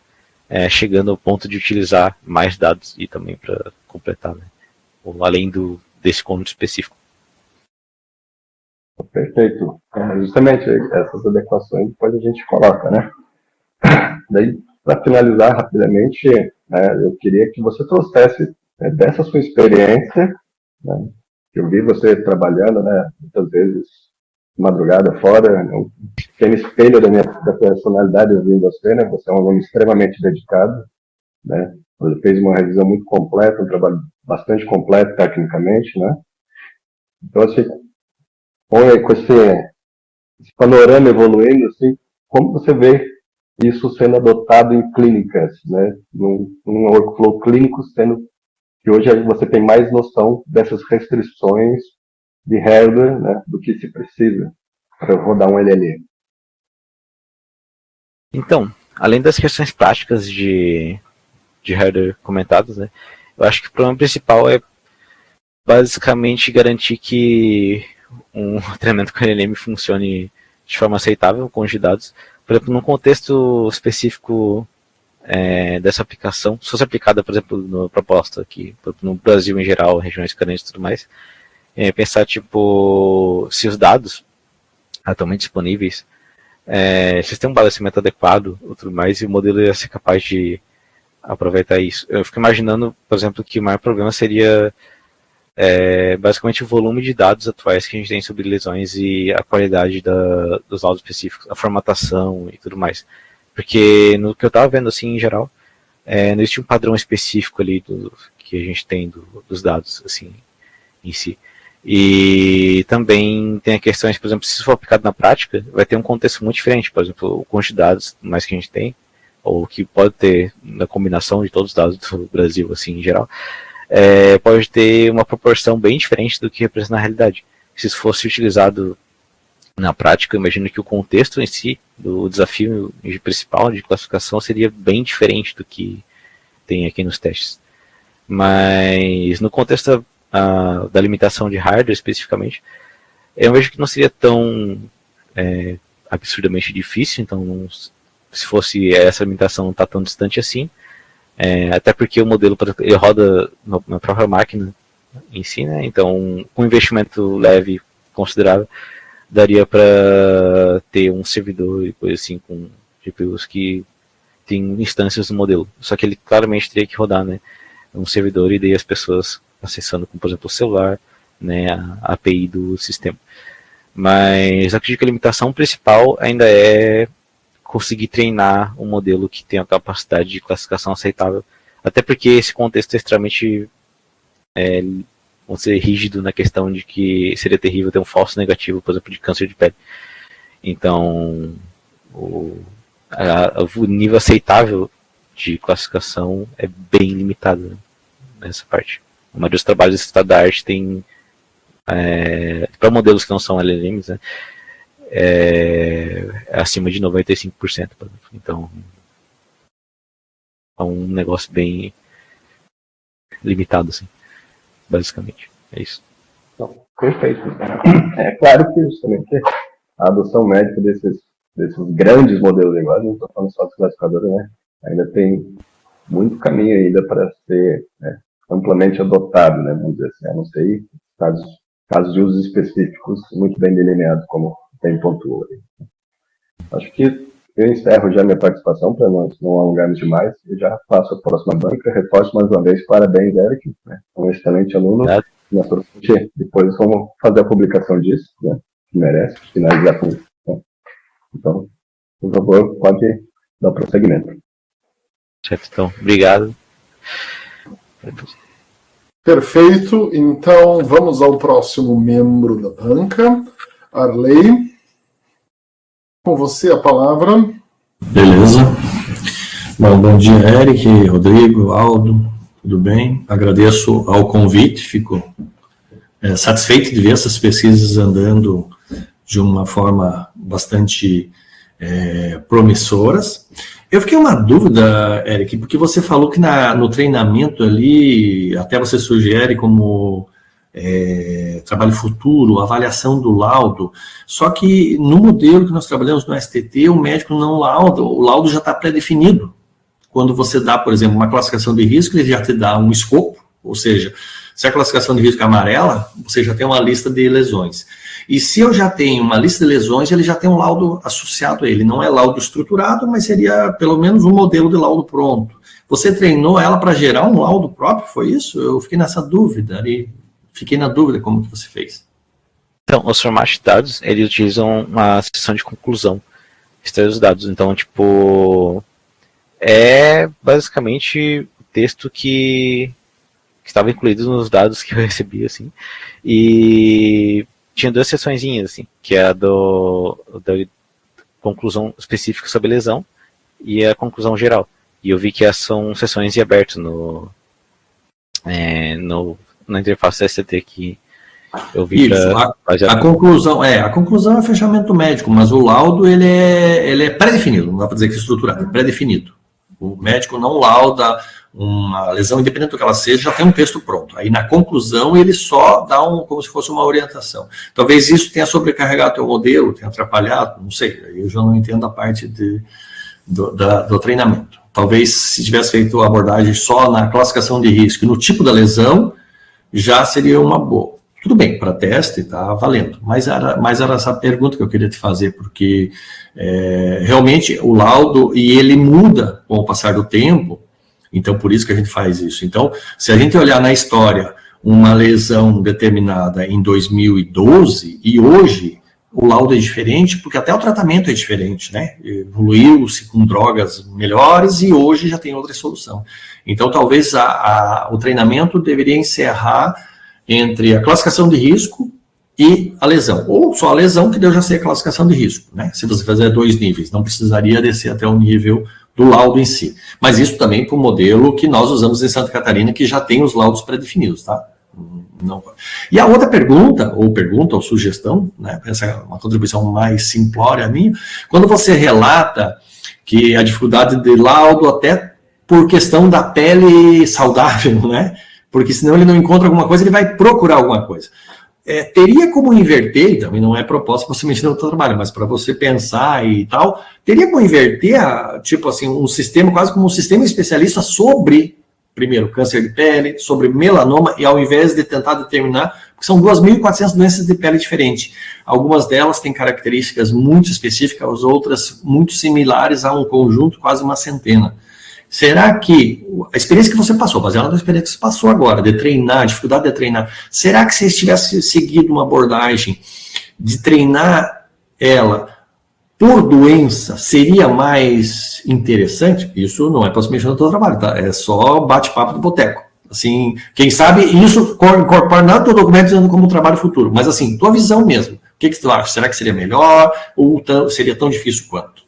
S1: chegando ao ponto de utilizar mais dados e também para completar, né, além desse conjunto específico.
S3: Perfeito. Justamente essas adequações depois a gente coloca, né? Daí, para finalizar rapidamente, né, eu queria que você trouxesse, né, dessa sua experiência, né, que eu vi você trabalhando, né, muitas vezes madrugada fora, um pequeno espelho da personalidade eu vi em você, né? Você é um aluno extremamente dedicado, né? Você fez uma revisão muito completa, um trabalho bastante completo tecnicamente, né? Então, assim, com esse panorama evoluindo, assim, como você vê isso sendo adotado em clínicas, né? Num workflow clínico, sendo que hoje você tem mais noção dessas restrições de hardware, né, do que se precisa para rodar um LLM.
S1: Então, além das questões práticas de hardware comentadas, né, eu acho que o problema principal é basicamente garantir que um treinamento com LLM funcione de forma aceitável com os dados. Por exemplo, num contexto específico dessa aplicação, se fosse aplicada, por exemplo, na proposta aqui, no Brasil em geral, regiões carentes e tudo mais, pensar, tipo, se os dados atualmente disponíveis, se tem um balanceamento adequado e tudo mais, e o modelo ia ser capaz de aproveitar isso. Eu fico imaginando, por exemplo, que o maior problema seria basicamente o volume de dados atuais que a gente tem sobre lesões e a qualidade dos laudos específicos, a formatação e tudo mais. Porque no que eu estava vendo, assim, em geral, não existe um padrão específico ali que a gente tem dos dados, assim, em si. E também tem a questão, por exemplo, se isso for aplicado na prática, vai ter um contexto muito diferente. Por exemplo, o quantidade de dados mais que a gente tem, ou que pode ter na combinação de todos os dados do Brasil, assim, em geral, pode ter uma proporção bem diferente do que representa na realidade. Se isso fosse utilizado na prática, eu imagino que o contexto em si, do desafio principal de classificação, seria bem diferente do que tem aqui nos testes. Mas no contexto da limitação de hardware especificamente, eu vejo que não seria tão absurdamente difícil. Então, se fosse essa limitação não está tão distante assim, até porque o modelo ele roda na própria máquina em si, né? Então, com investimento leve considerável, daria para ter um servidor e coisa assim com GPUs que tem instâncias do modelo. Só que ele claramente teria que rodar, né, um servidor e daí as pessoas acessando, como, por exemplo, o celular, né, a API do sistema. Mas acredito que a limitação principal ainda é conseguir treinar um modelo que tenha a capacidade de classificação aceitável. Até porque esse contexto é extremamente vamos dizer, rígido na questão de que seria terrível ter um falso negativo, por exemplo, de câncer de pele. Então, o nível aceitável de classificação é bem limitado, né, nessa parte. A maioria dos trabalhos de estado da arte tem, para modelos que não são LLMs, né, acima de 95%, por exemplo. Então, é um negócio bem limitado, assim, basicamente. É isso.
S3: Então, perfeito. É claro que justamente a adoção médica desses grandes modelos de linguagem, não estou falando só dos classificadores, né, ainda tem muito caminho ainda para ser amplamente adotado, né, vamos dizer assim, a não ser casos de usos específicos muito bem delineados, como tem pontuou. Acho que eu encerro já minha participação, para nós não alongarmos demais, e já passo a próxima banca. Reforço mais uma vez, parabéns, Eric, né, um excelente aluno. Depois vamos fazer a publicação disso, né, que merece, finalizar com isso. Né. Então, por favor, pode dar prosseguimento.
S1: Certo, então, obrigado.
S2: Perfeito, então vamos ao próximo membro da banca, Arley. Com você a palavra.
S4: Beleza. Bom dia, Eric, Rodrigo, Aldo, tudo bem? Agradeço ao convite, fico satisfeito de ver essas pesquisas andando de uma forma bastante promissoras. Eu fiquei uma dúvida, Eric, porque você falou que no treinamento ali, até você sugere como trabalho futuro, avaliação do laudo, só que no modelo que nós trabalhamos no STT, o médico não lauda, o laudo já está pré-definido. Quando você dá, por exemplo, uma classificação de risco, ele já te dá um escopo, ou seja, se a classificação de risco é amarela, você já tem uma lista de lesões. E se eu já tenho uma lista de lesões, ele já tem um laudo associado a ele. Não é laudo estruturado, mas seria pelo menos um modelo de laudo pronto. Você treinou ela para gerar um laudo próprio, foi isso? Eu fiquei nessa dúvida ali. Fiquei na dúvida como que você fez.
S1: Então, os formatos de dados, eles utilizam uma seção de conclusão, extrair os dados. Então, tipo, é basicamente o texto que estava incluído nos dados que eu recebi, assim, e tinha duas seçõezinhas, assim, que é a da conclusão específica sobre lesão e a conclusão geral. E eu vi que essas são seções em aberto na interface STT que eu vi.
S4: A conclusão é fechamento médico, mas o laudo ele é pré-definido, não dá para dizer que é estruturado, é pré-definido. O médico não lauda uma lesão, independente do que ela seja, já tem um texto pronto. Aí na conclusão ele só dá como se fosse uma orientação. Talvez isso tenha sobrecarregado o teu modelo, tenha atrapalhado, não sei, eu já não entendo a parte do treinamento. Talvez se tivesse feito a abordagem só na classificação de risco e no tipo da lesão, já seria uma boa. Tudo bem, para teste está valendo, mas era essa pergunta que eu queria te fazer, porque realmente o laudo, e ele muda com o passar do tempo, então por isso que a gente faz isso. Então, se a gente olhar na história uma lesão determinada em 2012 e hoje, o laudo é diferente, porque até o tratamento é diferente, né? Evoluiu-se com drogas melhores e hoje já tem outra solução. Então, talvez o treinamento deveria encerrar entre a classificação de risco e a lesão. Ou só a lesão, que deu já ser a classificação de risco, né? Se você fizer 2 níveis, não precisaria descer até o nível do laudo em si. Mas isso também para o modelo que nós usamos em Santa Catarina, que já tem os laudos pré-definidos, tá? Não. E a outra pergunta ou sugestão, né? Essa é uma contribuição mais simplória minha, quando você relata que a dificuldade de laudo até por questão da pele saudável, né? Porque senão ele não encontra alguma coisa, ele vai procurar alguma coisa. Teria como inverter, e também não é proposta possivelmente no teu trabalho, mas para você pensar e tal, teria como inverter, tipo assim, um sistema, quase como um sistema especialista sobre primeiro, câncer de pele, sobre melanoma, e ao invés de tentar determinar, porque são 2.400 doenças de pele diferentes. Algumas delas têm características muito específicas, outras muito similares a um conjunto, quase uma centena. Será que a experiência que você passou, baseada na experiência que você passou agora, de treinar, dificuldade de treinar, será que se você tivesse seguido uma abordagem de treinar ela por doença, seria mais interessante? Isso não é para se mexer no teu trabalho, tá? É só bate-papo do boteco. Assim, quem sabe isso incorpora no teu documento dizendo como trabalho futuro. Mas assim, tua visão mesmo. O que tu acha? Será que seria melhor ou seria tão difícil quanto?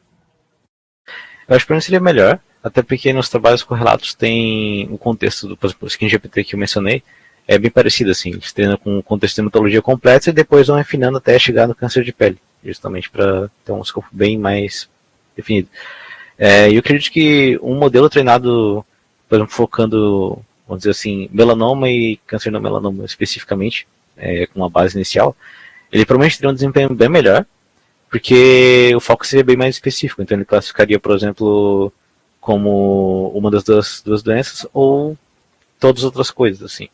S1: Eu acho que não seria melhor, até porque nos trabalhos correlatos tem um contexto do Skin GPT que eu mencionei, é bem parecido assim, eles treinam com o contexto de hematologia completa e depois vão refinando até chegar no câncer de pele, justamente para ter um escopo bem mais definido. E eu acredito que um modelo treinado, por exemplo, focando, vamos dizer assim, melanoma e câncer no melanoma especificamente, com uma base inicial, ele provavelmente teria um desempenho bem melhor, porque o foco seria bem mais específico. Então ele classificaria, por exemplo, como uma das duas doenças ou todas as outras coisas, assim.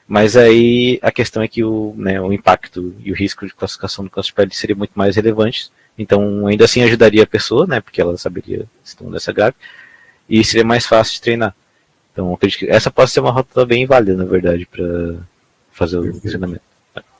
S1: Mas aí a questão é que o impacto e o risco de classificação do câncer de pele seria muito mais relevante. Então ainda assim ajudaria a pessoa, né, porque ela saberia se tem uma doença grave, e seria mais fácil de treinar. Então eu acredito que essa pode ser uma rota bem válida, na verdade, para fazer o treinamento.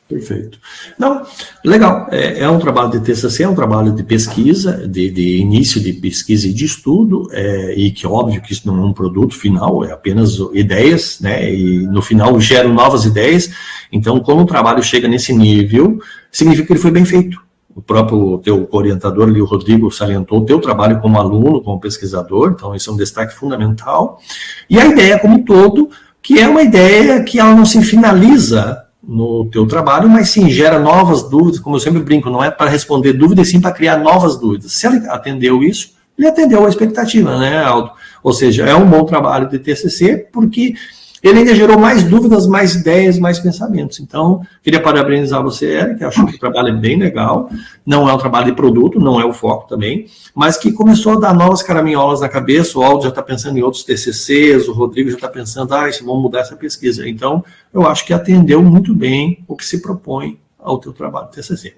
S4: Perfeito. Não, legal. É um trabalho de TCC, é um trabalho de pesquisa, de início de pesquisa e de estudo, e que óbvio que isso não é um produto final, é apenas ideias, né? E no final geram novas ideias. Então, quando o trabalho chega nesse nível, significa que ele foi bem feito. O próprio teu orientador ali, o Rodrigo, salientou o teu trabalho como aluno, como pesquisador, então isso é um destaque fundamental. E a ideia como um todo, que é uma ideia que ela não se finaliza no teu trabalho, mas sim gera novas dúvidas, como eu sempre brinco, não é para responder dúvidas, sim para criar novas dúvidas. Se ele atendeu isso, ele atendeu a expectativa, né, Aldo? Ou seja, é um bom trabalho de TCC, porque ele ainda gerou mais dúvidas, mais ideias, mais pensamentos. Então, queria parabenizar você, Eric, acho que o trabalho é bem legal, não é um trabalho de produto, não é o foco também, mas que começou a dar novas caraminholas na cabeça, o Aldo já está pensando em outros TCCs, o Rodrigo já está pensando, vamos mudar essa pesquisa. Então, eu acho que atendeu muito bem o que se propõe ao teu trabalho de TCC.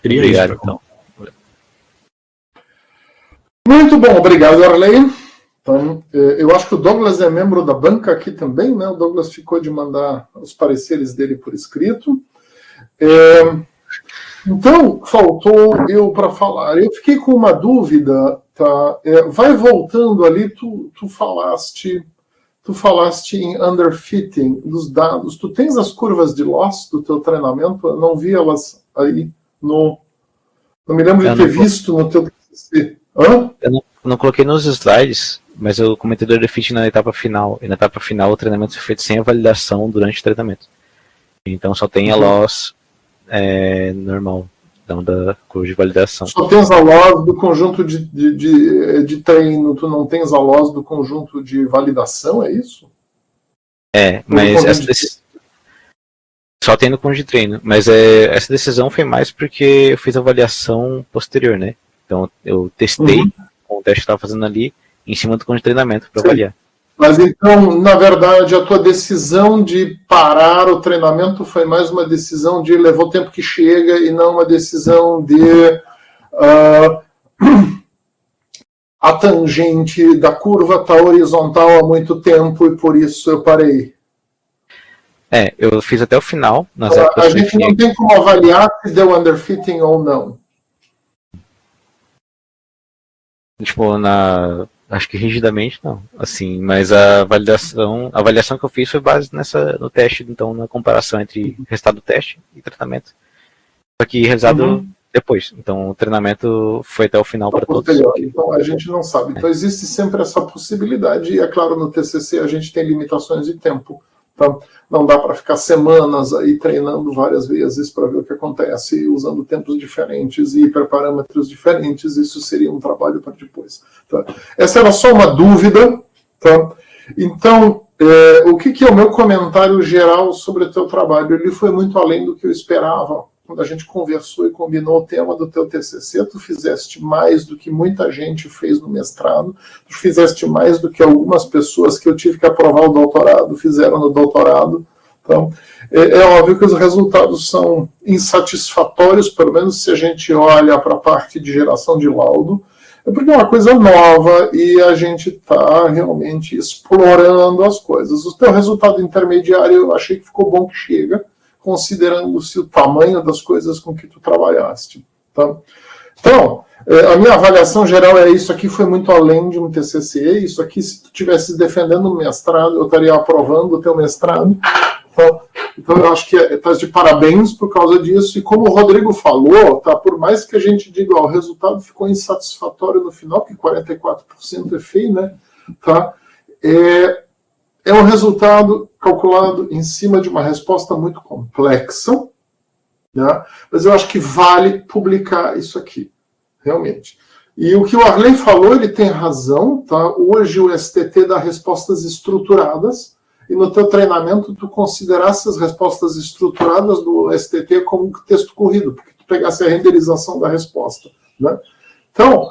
S1: Obrigado, então.
S2: Muito bom, obrigado, Arley. Então, eu acho que o Douglas é membro da banca aqui também, né? O Douglas ficou de mandar os pareceres dele por escrito. Então, faltou eu para falar. Eu fiquei com uma dúvida, tá? Vai voltando ali, tu falaste em underfitting dos dados. Tu tens as curvas de loss do teu treinamento? Eu não vi elas aí no... Não me lembro de ter visto no teu TCC. Hã?
S1: Eu não coloquei nos slides, mas eu comentei do underfitting na etapa final. E na etapa final o treinamento foi feito sem a validação durante o treinamento. Então só tem a loss normal, não da curva de validação.
S2: Só tens a loss do conjunto de treino, tu não tens a loss do conjunto de validação, é isso?
S1: Mas só tem no conjunto de treino. Mas essa decisão foi mais porque eu fiz a avaliação posterior, né? Então eu testei com o teste que estava fazendo ali em cima do conjunto de treinamento para avaliar.
S2: Mas então, na verdade, a tua decisão de parar o treinamento foi mais uma decisão de levar o tempo que chega e não uma decisão de a tangente da curva está horizontal há muito tempo e por isso eu parei.
S1: Eu fiz até o final.
S2: A gente não tem como avaliar se deu underfitting ou não.
S1: Tipo, acho que rigidamente não, assim, mas a avaliação que eu fiz foi base no teste, então na comparação entre resultado do teste e tratamento, só que realizado depois, então o treinamento foi até o final para todos.
S2: Então a gente não sabe, então existe sempre essa possibilidade, e é claro, no TCC a gente tem limitações de tempo, tá? Não dá para ficar semanas aí treinando várias vezes para ver o que acontece, usando tempos diferentes e hiperparâmetros diferentes, isso seria um trabalho para depois. Tá? Essa era só uma dúvida. Tá? Então, o que é o meu comentário geral sobre o teu trabalho? Ele foi muito além do que eu esperava. quando a gente conversou e combinou o tema do teu TCC, tu fizeste mais do que muita gente fez no mestrado, tu fizeste mais do que algumas pessoas que eu tive que aprovar o doutorado fizeram no doutorado. Então, é óbvio que os resultados são insatisfatórios, pelo menos se a gente olha para a parte de geração de laudo, porque é uma coisa nova e a gente está realmente explorando as coisas. O teu resultado intermediário eu achei que ficou bom que chega, considerando-se o tamanho das coisas com que tu trabalhaste. Tá? Então, a minha avaliação geral é isso aqui foi muito além de um TCC, isso aqui se tu estivesse defendendo um mestrado, eu estaria aprovando o teu mestrado. Então eu acho que estás de parabéns por causa disso, e como o Rodrigo falou, tá, por mais que a gente diga, ó, o resultado ficou insatisfatório no final, que 44% é feio, né, tá, é um resultado calculado em cima de uma resposta muito complexa, né, mas eu acho que vale publicar isso aqui, realmente. E o que o Arley falou, ele tem razão, tá, hoje o STT dá respostas estruturadas, e no teu treinamento tu considerasse as respostas estruturadas do STT como texto corrido, porque tu pegasse a renderização da resposta. Né? Então,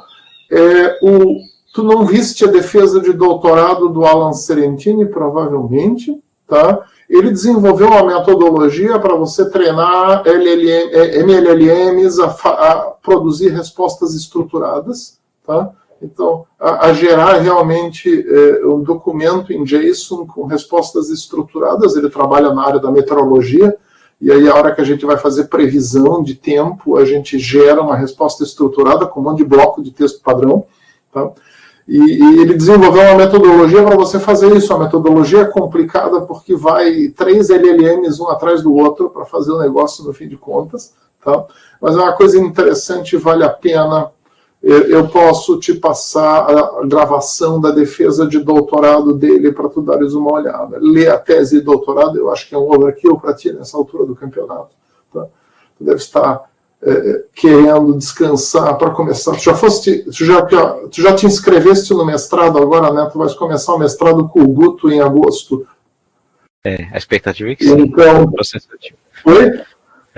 S2: tu não viste a defesa de doutorado do Alan Serentini, provavelmente, tá? Ele desenvolveu uma metodologia para você treinar MLLMs a produzir respostas estruturadas, tá? Então, a gerar realmente um documento em JSON com respostas estruturadas. Ele trabalha na área da meteorologia, e aí a hora que a gente vai fazer previsão de tempo, a gente gera uma resposta estruturada com um monte de bloco de texto padrão. Tá? E ele desenvolveu uma metodologia para você fazer isso. A metodologia é complicada porque vai 3 LLMs um atrás do outro para fazer o negócio no fim de contas. Tá? Mas é uma coisa interessante, vale a pena. Eu posso te passar a gravação da defesa de doutorado dele para tu dares uma olhada. Lê a tese de doutorado, eu acho que é um overkill para ti nessa altura do campeonato. Tá? Tu deve estar querendo descansar para começar. Tu já te inscreveste no mestrado agora, né? Tu vais começar o mestrado com o Guto em agosto.
S1: A expectativa é que sim.
S2: Então, foi?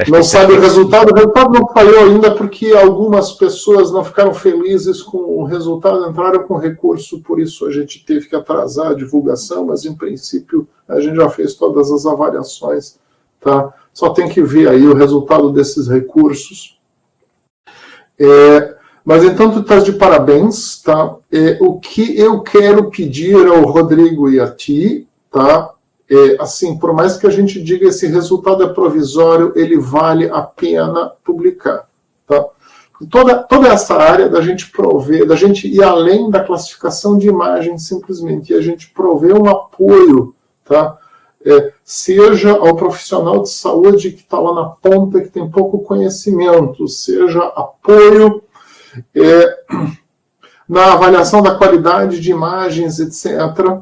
S2: Não sabe o resultado não saiu ainda porque algumas pessoas não ficaram felizes com o resultado, entraram com recurso, por isso a gente teve que atrasar a divulgação, mas em princípio a gente já fez todas as avaliações, tá? Só tem que ver aí o resultado desses recursos. Mas então tu estás de parabéns, tá? O que eu quero pedir ao Rodrigo e a ti, tá? Assim, por mais que a gente diga esse resultado é provisório, ele vale a pena publicar. Tá? Toda essa área da gente prover, da gente ir além da classificação de imagem simplesmente, e a gente prover um apoio, tá? Seja ao profissional de saúde que está lá na ponta, que tem pouco conhecimento, seja apoio na avaliação da qualidade de imagens, etc.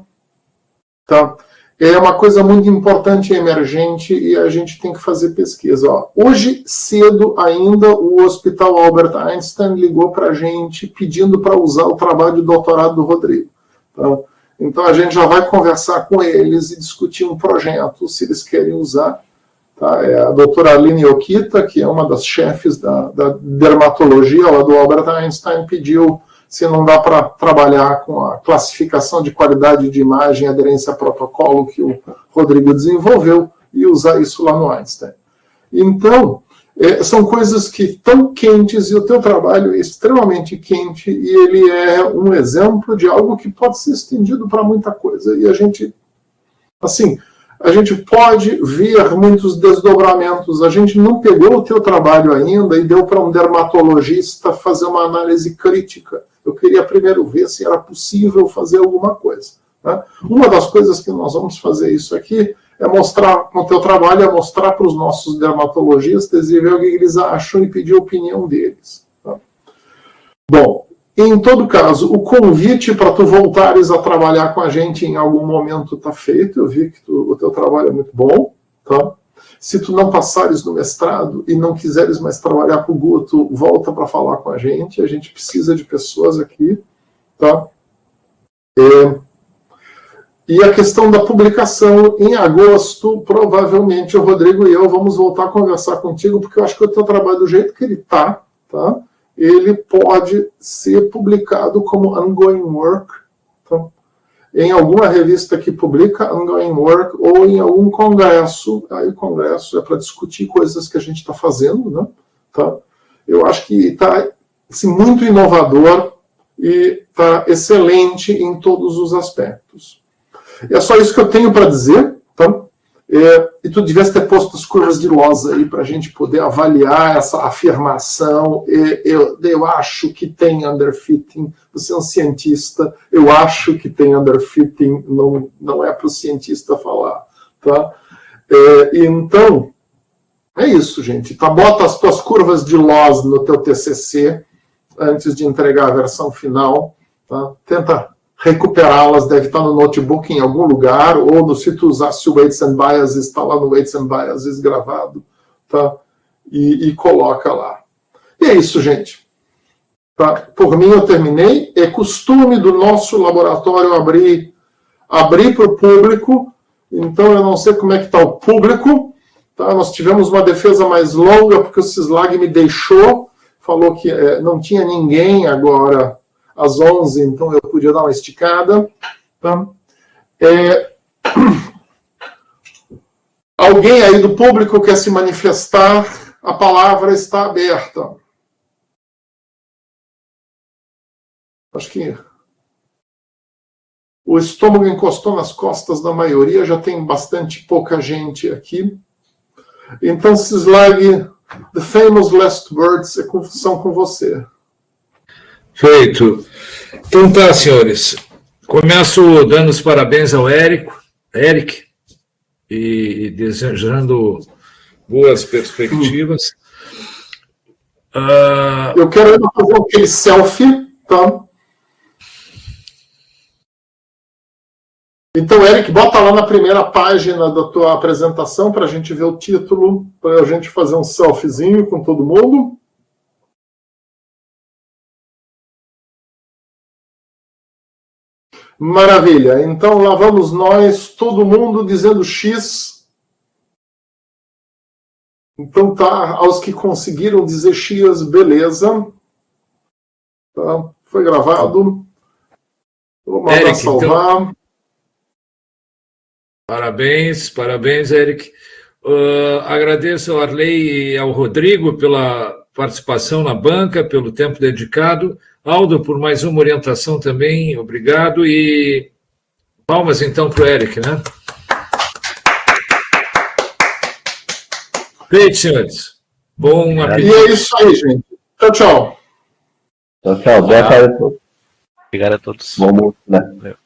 S2: Tá? É uma coisa muito importante e emergente e a gente tem que fazer pesquisa. Ó, hoje, cedo ainda, o Hospital Albert Einstein ligou para a gente pedindo para usar o trabalho de doutorado do Rodrigo. Tá? Então, a gente já vai conversar com eles e discutir um projeto, se eles querem usar. Tá? É a doutora Aline Okita, que é uma das chefes da dermatologia lá do Albert Einstein, pediu se não dá para trabalhar com a classificação de qualidade de imagem, aderência a protocolo que o Rodrigo desenvolveu e usar isso lá no Einstein. Então, são coisas que estão quentes e o teu trabalho é extremamente quente e ele é um exemplo de algo que pode ser estendido para muita coisa. E a gente, assim, a gente pode ver muitos desdobramentos. A gente não pegou o teu trabalho ainda e deu para um dermatologista fazer uma análise crítica. Eu queria primeiro ver se era possível fazer alguma coisa. Né? Uma das coisas que nós vamos fazer isso aqui é mostrar, no teu trabalho, é mostrar para os nossos dermatologistas e ver o que eles acham e pedir a opinião deles. Tá? Bom, em todo caso, o convite para tu voltares a trabalhar com a gente em algum momento está feito. Eu vi que o teu trabalho é muito bom. Tá? Se tu não passares no mestrado e não quiseres mais trabalhar com o Guto, volta para falar com a gente precisa de pessoas aqui, tá? E a questão da publicação em agosto, provavelmente o Rodrigo e eu vamos voltar a conversar contigo, porque eu acho que o teu trabalho, do jeito que ele tá? Ele pode ser publicado como ongoing work, tá? Em alguma revista que publica ongoing work, ou em algum congresso. Aí o congresso é para discutir coisas que a gente está fazendo, né? Tá? Eu acho que está assim, muito inovador e está excelente em todos os aspectos. É só isso que eu tenho para dizer, tá? E tu devias ter posto as curvas de Loss aí para a gente poder avaliar essa afirmação. Eu acho que tem underfitting. Você é um cientista. Eu acho que tem underfitting. Não é para o cientista falar, tá? Então, é isso, gente. Tá, bota as tuas curvas de Loss no teu TCC antes de entregar a versão final. Tá? Tenta recuperá-las, deve estar no notebook em algum lugar, ou no, se tu usasse o Weights and Biases, está lá no Weights and Biases gravado, tá? E coloca lá. E é isso, gente. Tá? Por mim, eu terminei. É costume do nosso laboratório abrir para o público, então eu não sei como é que está o público. Tá? Nós tivemos uma defesa mais longa, porque o Cislag me deixou, falou que não tinha ninguém agora às 11, então eu podia dar uma esticada. Tá? Alguém aí do público quer se manifestar? A palavra está aberta. Acho que o estômago encostou nas costas da maioria, já tem bastante pouca gente aqui. Então, Cislag, the famous last words são com você.
S5: Feito. Então tá, senhores. Começo dando os parabéns ao Eric, e desejando boas perspectivas.
S2: Eu quero fazer aquele selfie, tá? Então, Eric, bota lá na primeira página da tua apresentação para a gente ver o título, para a gente fazer um selfiezinho com todo mundo. Maravilha. Então, lá vamos nós, todo mundo dizendo X. Então, tá, aos que conseguiram dizer X, beleza. Tá, foi gravado. Vou mandar
S5: Eric,
S2: salvar.
S5: Então, parabéns, Eric. Agradeço ao Arley e ao Rodrigo pela participação na banca, pelo tempo dedicado. Aldo, por mais uma orientação também, obrigado. E palmas, então, para o Eric, né? Feito, senhores. Bom apetite.
S2: E é isso aí, gente. Tchau, tchau.
S3: Tchau, tchau. Boa tarde a todos.
S1: Obrigado a todos.
S3: Bom almoço, né?
S1: Valeu.